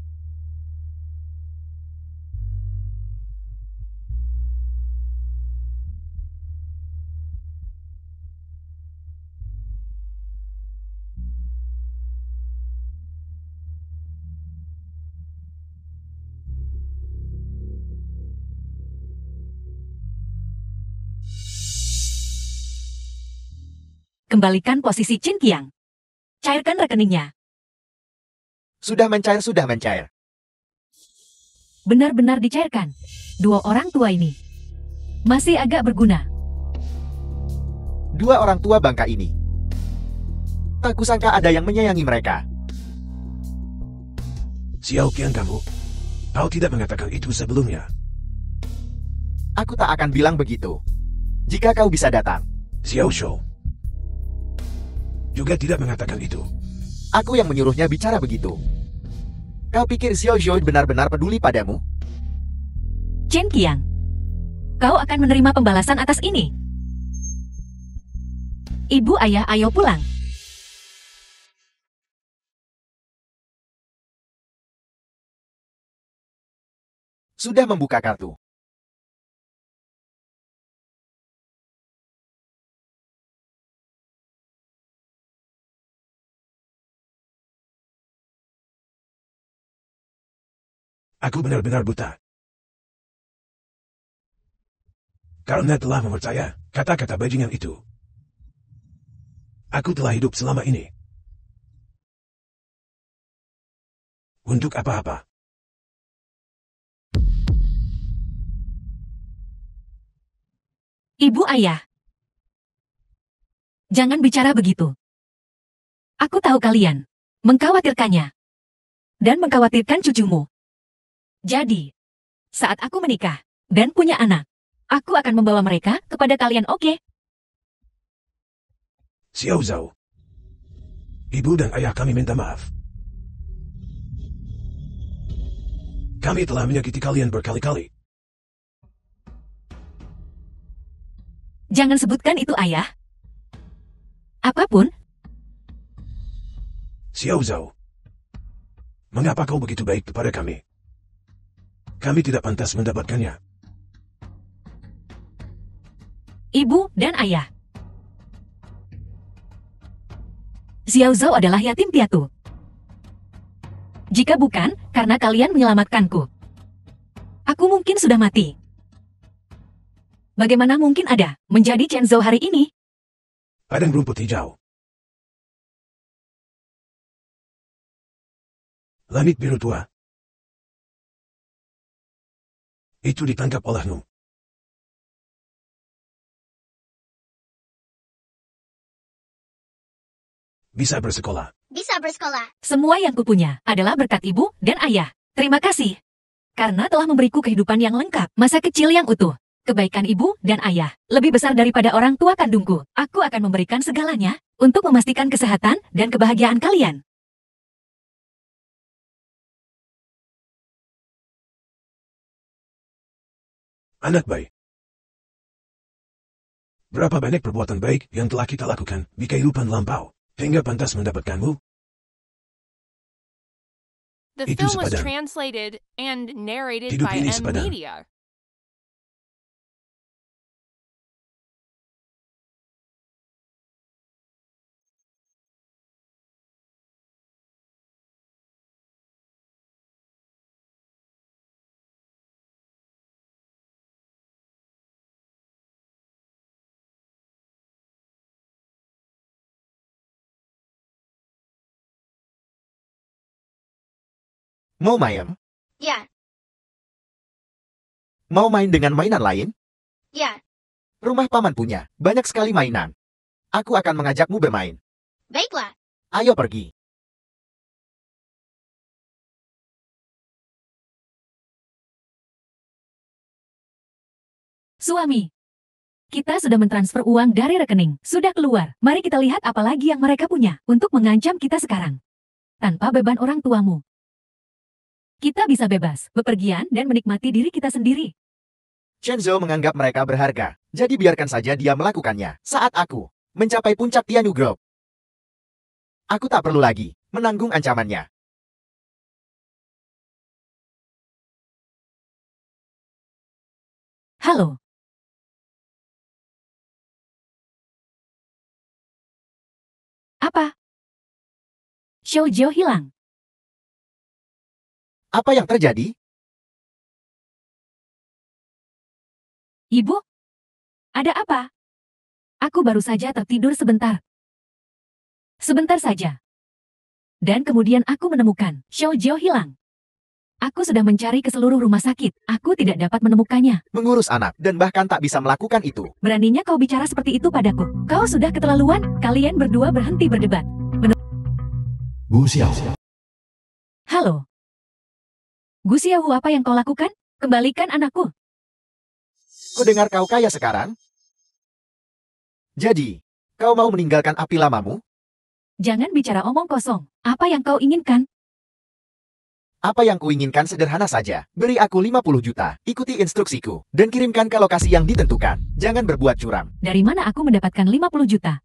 Kembalikan posisi Chen Qiang. Cairkan rekeningnya. Sudah mencair, sudah mencair. Benar-benar dicairkan. Dua orang tua ini masih agak berguna. Dua orang tua bangka ini. Tak kusangka ada yang menyayangi mereka. Xiao Qian, kamu tidak mengatakan itu sebelumnya. Aku tak akan bilang begitu. Jika kau bisa datang. Xiao Shou juga tidak mengatakan itu. Aku yang menyuruhnya bicara begitu. Kau pikir Xiao Zhou benar-benar peduli padamu? Chen Qiang, kau akan menerima pembalasan atas ini. Ibu ayah, ayo pulang. Sudah membuka kartu. Aku benar-benar buta. Karena telah mempercaya kata-kata bajingan itu. Aku telah hidup selama ini untuk apa-apa. Ibu ayah, jangan bicara begitu. Aku tahu kalian mengkhawatirkannya dan mengkhawatirkan cucumu. Jadi, saat aku menikah dan punya anak, aku akan membawa mereka kepada kalian, oke? Xiao Zhao, ibu dan ayah kami minta maaf. Kami telah menyakiti kalian berkali-kali. Jangan sebutkan itu, Ayah. Apapun, Xiao Zhao. Mengapa kau begitu baik kepada kami? Kami tidak pantas mendapatkannya. Ibu dan Ayah. Xiao Zhao adalah yatim piatu. Jika bukan, karena kalian menyelamatkanku, aku mungkin sudah mati. Bagaimana mungkin ada menjadi Chen Zhao hari ini? Padang rumput hijau. Langit biru tua. Itu ditangkap olehmu. Bisa bersekolah. Bisa bersekolah. Semua yang kupunya adalah berkat ibu dan ayah. Terima kasih. Karena telah memberiku kehidupan yang lengkap, masa kecil yang utuh. Kebaikan ibu dan ayah lebih besar daripada orang tua kandungku. Aku akan memberikan segalanya untuk memastikan kesehatan dan kebahagiaan kalian. Anak baik. Berapa banyak perbuatan baik yang telah kita lakukan di kehidupan lampau, hingga pantas mendapatkanmu? The Itu film was sepadan. translated and narrated Hidup by ini M sepadan. Media. Mau main? Ya, Mau main dengan mainan lain? ya. Rumah paman punya banyak sekali mainan. Aku akan mengajakmu bermain. Baiklah. Ayo pergi. Suami, kita sudah mentransfer uang dari rekening. Sudah keluar. Mari kita lihat apa lagi yang mereka punya untuk mengancam kita sekarang. Tanpa beban orang tuamu. Kita bisa bebas, bepergian, dan menikmati diri kita sendiri. Chen Zhou menganggap mereka berharga, jadi biarkan saja dia melakukannya. Saat aku mencapai puncak Tianu Group, aku tak perlu lagi menanggung ancamannya. Halo. Apa? Xiao Jiao hilang. Apa yang terjadi? Ibu? Ada apa? Aku baru saja tertidur sebentar. Sebentar saja. Dan kemudian aku menemukan Xiao Jiao hilang. Aku sudah mencari ke seluruh rumah sakit. Aku tidak dapat menemukannya. Mengurus anak dan bahkan tak bisa melakukan itu. Beraninya kau bicara seperti itu padaku. Kau sudah keterlaluan. Kalian berdua berhenti berdebat. Bu Xiao. Halo. Gu Xiaohu, apa yang kau lakukan? Kembalikan anakku. Kudengar kau kaya sekarang. Jadi, kau mau meninggalkan api lamamu? Jangan bicara omong kosong. Apa yang kau inginkan? Apa yang kuinginkan sederhana saja. Beri aku 50 juta, ikuti instruksiku, dan kirimkan ke lokasi yang ditentukan. Jangan berbuat curang. Dari mana aku mendapatkan 50 juta?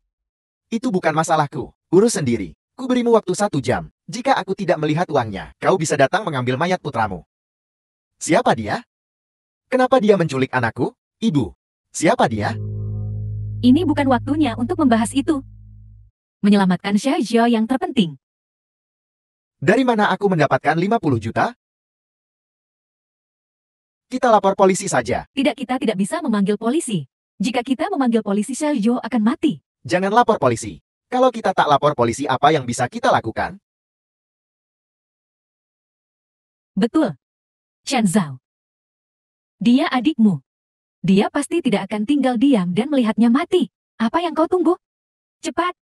Itu bukan masalahku. Urus sendiri. Ku berimu waktu 1 jam. Jika aku tidak melihat uangnya, kau bisa datang mengambil mayat putramu. Siapa dia? Kenapa dia menculik anakku? Ibu, siapa dia? Ini bukan waktunya untuk membahas itu. Menyelamatkan Xiao Jiao yang terpenting. Dari mana aku mendapatkan 50 juta? Kita lapor polisi saja. Tidak, kita tidak bisa memanggil polisi. Jika kita memanggil polisi, Xiao Jiao akan mati. Jangan lapor polisi. Kalau kita tak lapor polisi, apa yang bisa kita lakukan? Betul. Chen Zhao. Dia adikmu. Dia pasti tidak akan tinggal diam dan melihatnya mati. Apa yang kau tunggu? Cepat.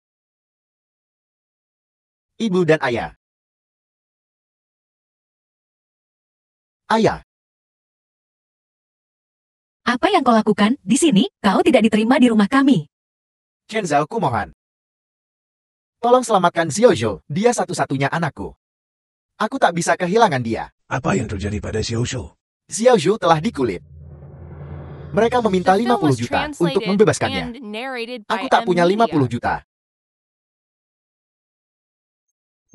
Ibu dan ayah. Ayah, Apa yang kau lakukan di sini? Kau tidak diterima di rumah kami. Chen Zhao, kumohon. Tolong selamatkan Xiao Zhou. Dia satu-satunya anakku. Aku tak bisa kehilangan dia. Apa yang terjadi pada Xiao Zhou? Xiao Zhou telah dikulit. Mereka meminta The film 50 was juta untuk translated membebaskannya. and narrated by Aku tak punya M Media. 50 juta.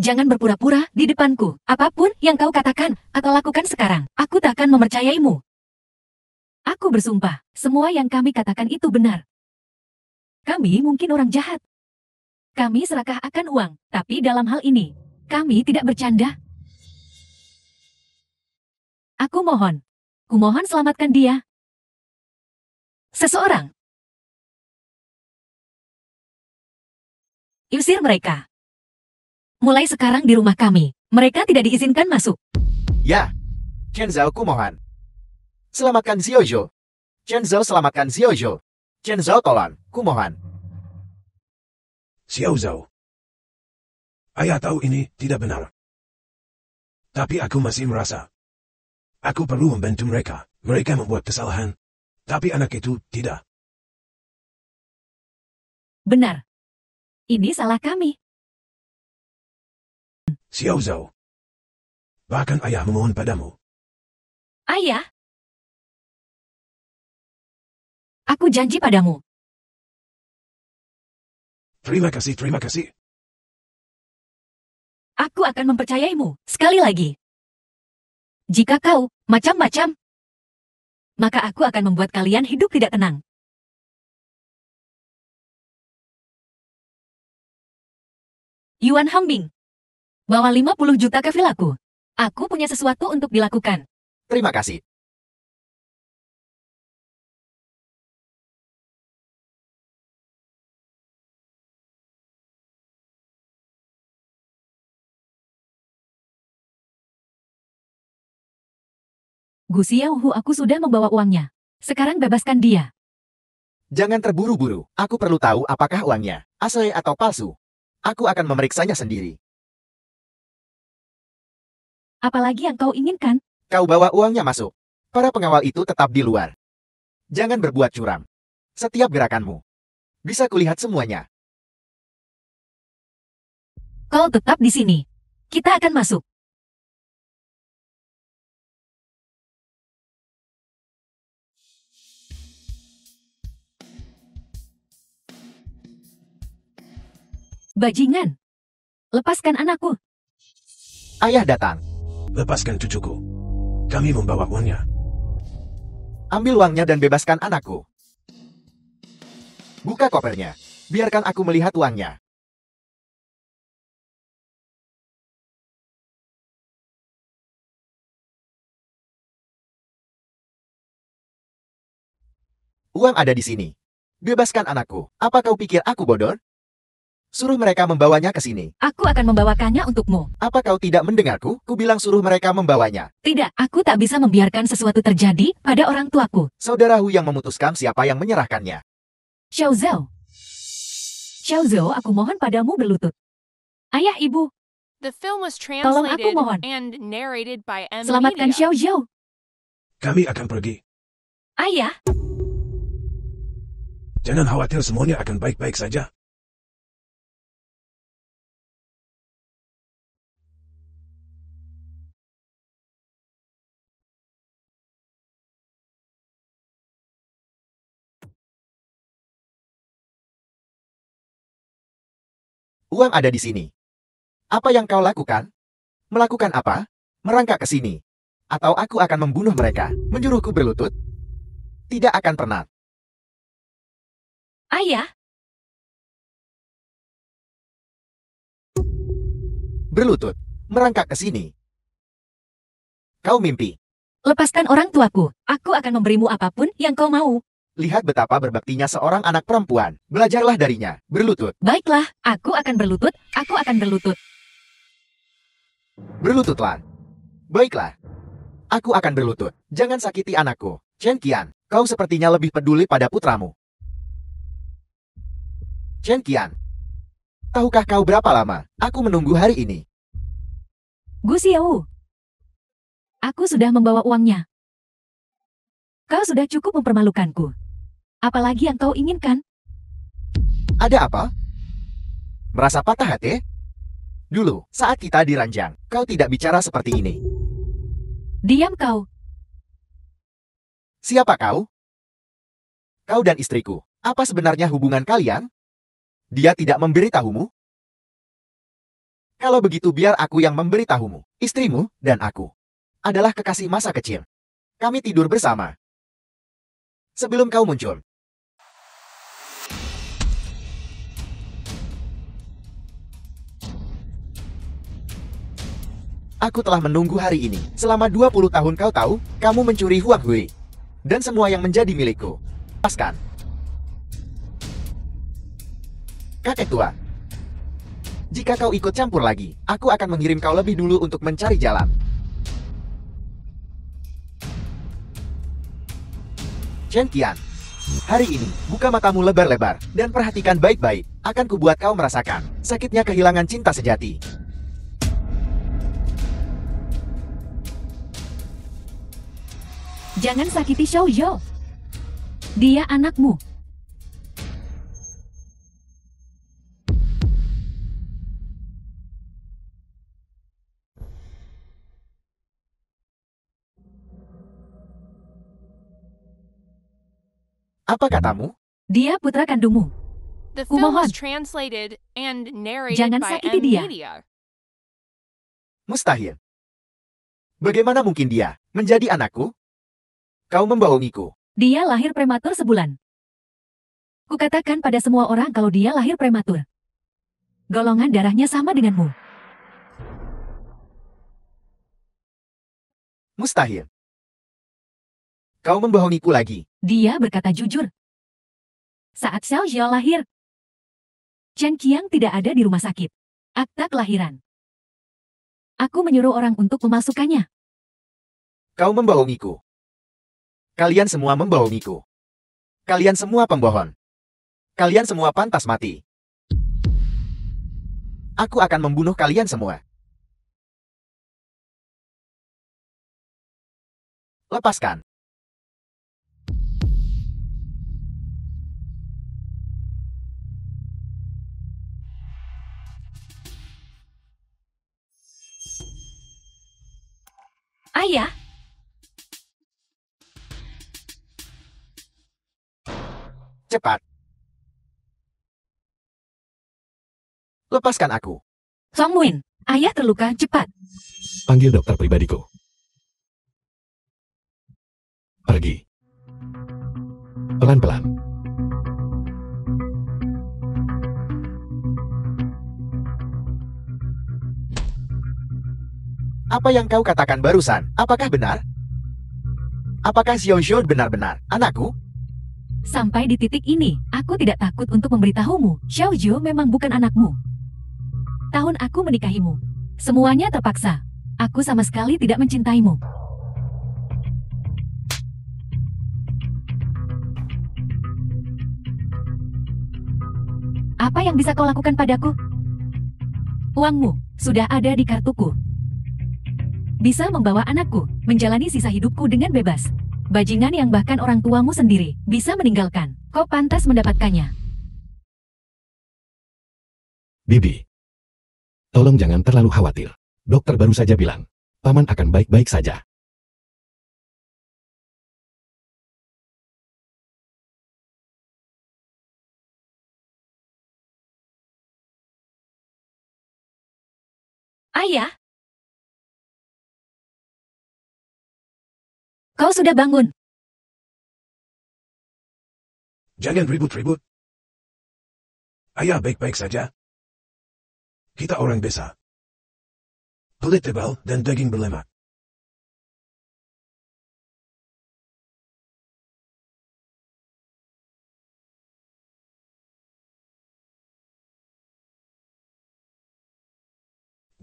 Jangan berpura-pura di depanku. Apapun yang kau katakan atau lakukan sekarang, aku tak akan mempercayaimu. Aku bersumpah, semua yang kami katakan itu benar. Kami mungkin orang jahat. Kami serakah akan uang, tapi dalam hal ini, kami tidak bercanda. Aku mohon. Kumohon selamatkan dia. Seseorang. Usir mereka. Mulai sekarang di rumah kami, mereka tidak diizinkan masuk. Ya. Chen Zhao kumohon. Selamatkan Xiaozhou. Chen Zhao selamatkan Xiaozhou. Chen Zhao tolong, kumohon. Xiao Zhao. Ayah tahu ini tidak benar. Tapi aku masih merasa. Aku perlu membantu mereka. Mereka membuat kesalahan. Tapi anak itu tidak. Benar. Ini salah kami. Xiao Zhao. Bahkan ayah memohon padamu. Ayah. Aku janji padamu. Terima kasih, terima kasih. Aku akan mempercayaimu. Sekali lagi. Jika kau macam-macam, maka aku akan membuat kalian hidup tidak tenang. Yuan Hambing. Bawa 50 juta ke vilaku. Aku punya sesuatu untuk dilakukan. Terima kasih. Gu Xiaohu, aku sudah membawa uangnya. Sekarang bebaskan dia. Jangan terburu-buru. Aku perlu tahu apakah uangnya asli atau palsu. Aku akan memeriksanya sendiri. Apalagi yang kau inginkan? Kau bawa uangnya masuk. Para pengawal itu tetap di luar. Jangan berbuat curam. Setiap gerakanmu. Bisa kulihat semuanya. Kau tetap di sini. Kita akan masuk. Bajingan. Lepaskan anakku. Ayah datang. Lepaskan cucuku. Kami membawa uangnya. Ambil uangnya dan bebaskan anakku. Buka kopernya. Biarkan aku melihat uangnya. Uang ada di sini. Bebaskan anakku. Apa kau pikir aku bodoh? Suruh mereka membawanya ke sini. Aku akan membawakannya untukmu. Apa kau tidak mendengarku? Ku bilang suruh mereka membawanya. Tidak, aku tak bisa membiarkan sesuatu terjadi pada orang tuaku. Saudara Hu yang memutuskan siapa yang menyerahkannya. Xiao Zhao. Xiao Zhao, aku mohon padamu berlutut. Ayah, ibu, The film was Tolong aku translated mohon. and narrated by M selamatkan Media. Xiao Zhao. Kami akan pergi. Ayah, Jangan khawatir, semuanya akan baik-baik saja. Uang ada di sini. Apa yang kau lakukan? Melakukan apa? Merangkak ke sini. Atau aku akan membunuh mereka. Menyuruhku berlutut? Tidak akan pernah. ayah, Berlutut. Merangkak ke sini. Kau mimpi. lepaskan orang tuaku. Aku akan memberimu apapun yang kau mau. Lihat betapa berbaktinya seorang anak perempuan. Belajarlah darinya. Berlutut. Baiklah, aku akan berlutut. Aku akan berlutut. Berlututlah. Baiklah. Aku akan berlutut. Jangan sakiti anakku. Chen Qian, kau sepertinya lebih peduli pada putramu. Chen Qian. Tahukah kau berapa lama aku menunggu hari ini? Gu Xiao. Aku sudah membawa uangnya. Kau sudah cukup mempermalukanku. Apalagi yang kau inginkan? Ada apa? Merasa patah hati? Dulu, saat kita diranjang, kau tidak bicara seperti ini. Diam kau. Siapa kau? Kau dan istriku, apa sebenarnya hubungan kalian? Dia tidak memberitahumu? Kalau begitu biar aku yang memberitahumu. Istrimu dan aku adalah kekasih masa kecil. Kami tidur bersama sebelum kau muncul. Aku telah menunggu hari ini. Selama 20 tahun kau tahu, kamu mencuri Huang Hui. Dan semua yang menjadi milikku. Lepaskan. Kakek tua. Jika kau ikut campur lagi, aku akan mengirim kau lebih dulu untuk mencari jalan. Chen Qian. Hari ini, buka matamu lebar-lebar, dan perhatikan baik-baik. Akan kubuat kau merasakan sakitnya kehilangan cinta sejati. Jangan sakiti Xiao Zhou. Dia anakmu. Apa katamu? Dia putra kandungmu. The film Kumohon. was translated and narrated Jangan by sakiti M dia. Media. Mustahil. Bagaimana mungkin dia menjadi anakku? Kau membohongiku. Dia lahir prematur sebulan. Kukatakan pada semua orang kalau dia lahir prematur. Golongan darahnya sama denganmu. Mustahil. Kau membohongiku lagi. Dia berkata jujur. Saat Xiao Zhou lahir, Chen Qiang tidak ada di rumah sakit. Akta kelahiran. Aku menyuruh orang untuk memasukkannya. Kau membohongiku. Kalian semua membohongiku. Kalian semua pembohong. Kalian semua pantas mati. Aku akan membunuh kalian semua. Lepaskan. Ayah, Cepat. Lepaskan aku. Song Muin, ayah terluka, cepat. Panggil dokter pribadiku. Pergi. Pelan-pelan. Apa yang kau katakan barusan, apakah benar? Apakah Xiao Zhou benar-benar anakku? Sampai di titik ini, aku tidak takut untuk memberitahumu. Xiao Zhou memang bukan anakmu. Tahun aku menikahimu. Semuanya terpaksa. Aku sama sekali tidak mencintaimu. Apa yang bisa kau lakukan padaku? Uangmu sudah ada di kartuku. Bisa membawa anakku menjalani sisa hidupku dengan bebas. Bajingan yang bahkan orang tuamu sendiri bisa meninggalkan. Kau pantas mendapatkannya. Bibi. Tolong jangan terlalu khawatir. Dokter baru saja bilang, Paman akan baik-baik saja. Ayah, kau sudah bangun. Jangan ribut-ribut. Ayah baik-baik saja. Kita orang desa. Kulit tebal dan daging berlemak.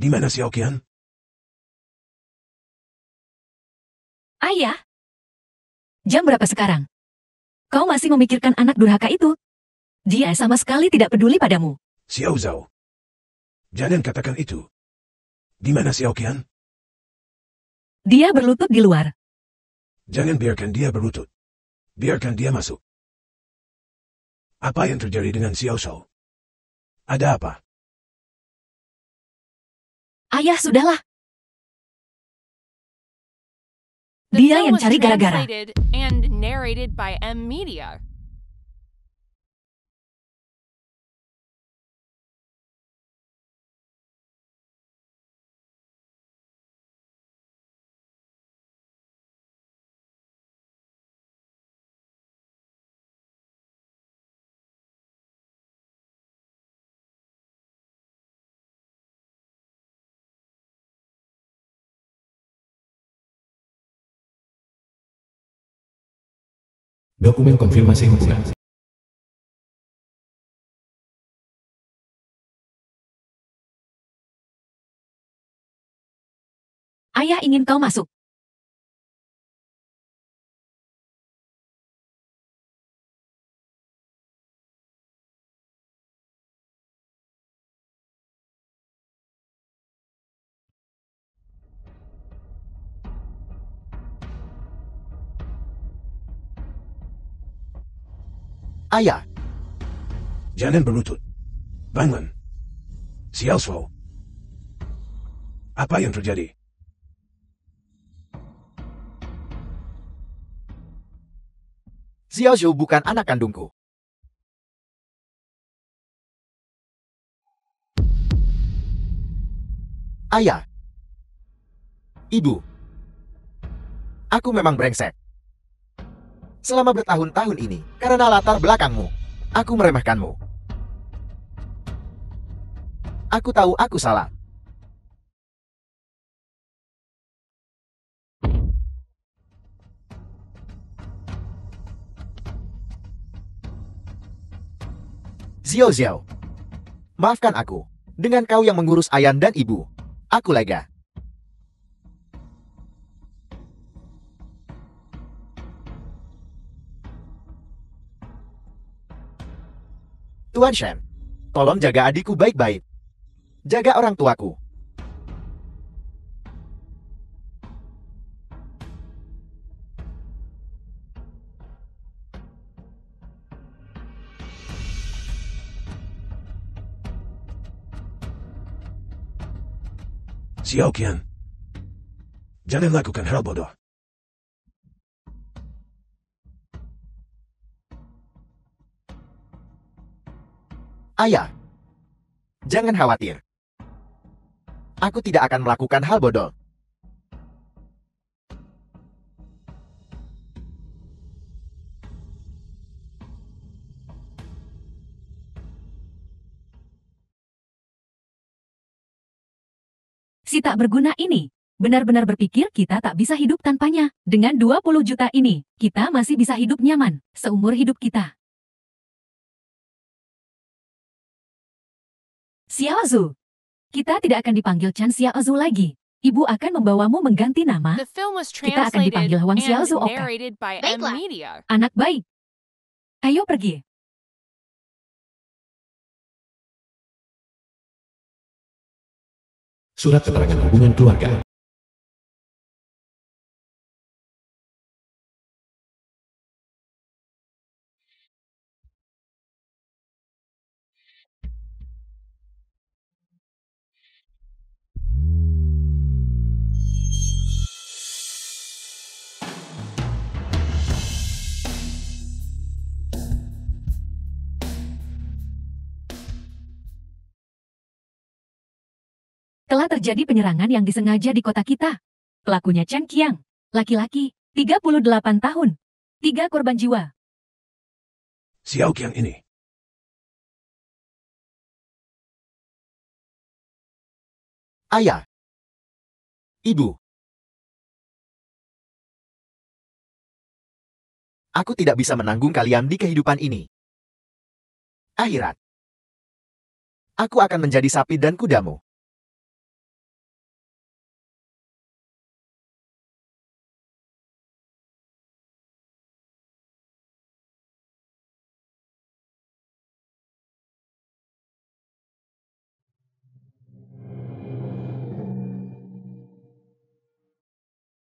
Di mana Xiao Qian? Ayah, jam berapa sekarang? Kau masih memikirkan anak durhaka itu? Dia sama sekali tidak peduli padamu. Xiao Zhou. Jangan katakan itu. Di mana Xiao Qian? Dia berlutut di luar. Jangan biarkan dia berlutut. Biarkan dia masuk. Apa yang terjadi dengan Xiao Zhou? Ada apa? Ayah, sudahlah. The Dia film yang was cari gara-gara. translated and narrated by M Media. Dokumen konfirmasi hubungan. Ayah ingin kau masuk. Ayah, Jangan berlutut. Bangun. Xiaoshuo. Apa yang terjadi? Xiao Zhou bukan anak kandungku. Ayah. Ibu. Aku memang brengsek. Selama bertahun-tahun ini, karena latar belakangmu, aku meremehkanmu. Aku tahu aku salah. Xiao Xiao. Maafkan aku. Dengan kau yang mengurus ayah dan ibu, aku lega. Tuan Shen, tolong jaga adikku baik-baik. Jaga orang tuaku. Xiao Qian. Jangan lakukan hal bodoh. Ayah, jangan khawatir. Aku tidak akan melakukan hal bodoh. Si tak berguna ini. Benar-benar berpikir kita tak bisa hidup tanpanya. Dengan 20 juta ini, kita masih bisa hidup nyaman seumur hidup kita. Xiaozu. Kita tidak akan dipanggil Chan Xiaozu lagi. Ibu akan membawamu mengganti nama. The film was Kita akan dipanggil translated Huang and Xiaozu Oka. narrated by M Baiklah. Media. Anak baik. Ayo pergi. Surat keterangan hubungan keluarga. Telah terjadi penyerangan yang disengaja di kota kita. Pelakunya Chen Qiang. Laki-laki, 38 tahun. 3 korban jiwa. Xiao Qian ini. Ayah. Ibu. Aku tidak bisa menanggung kalian di kehidupan ini. Akhirat. Aku akan menjadi sapi dan kudamu.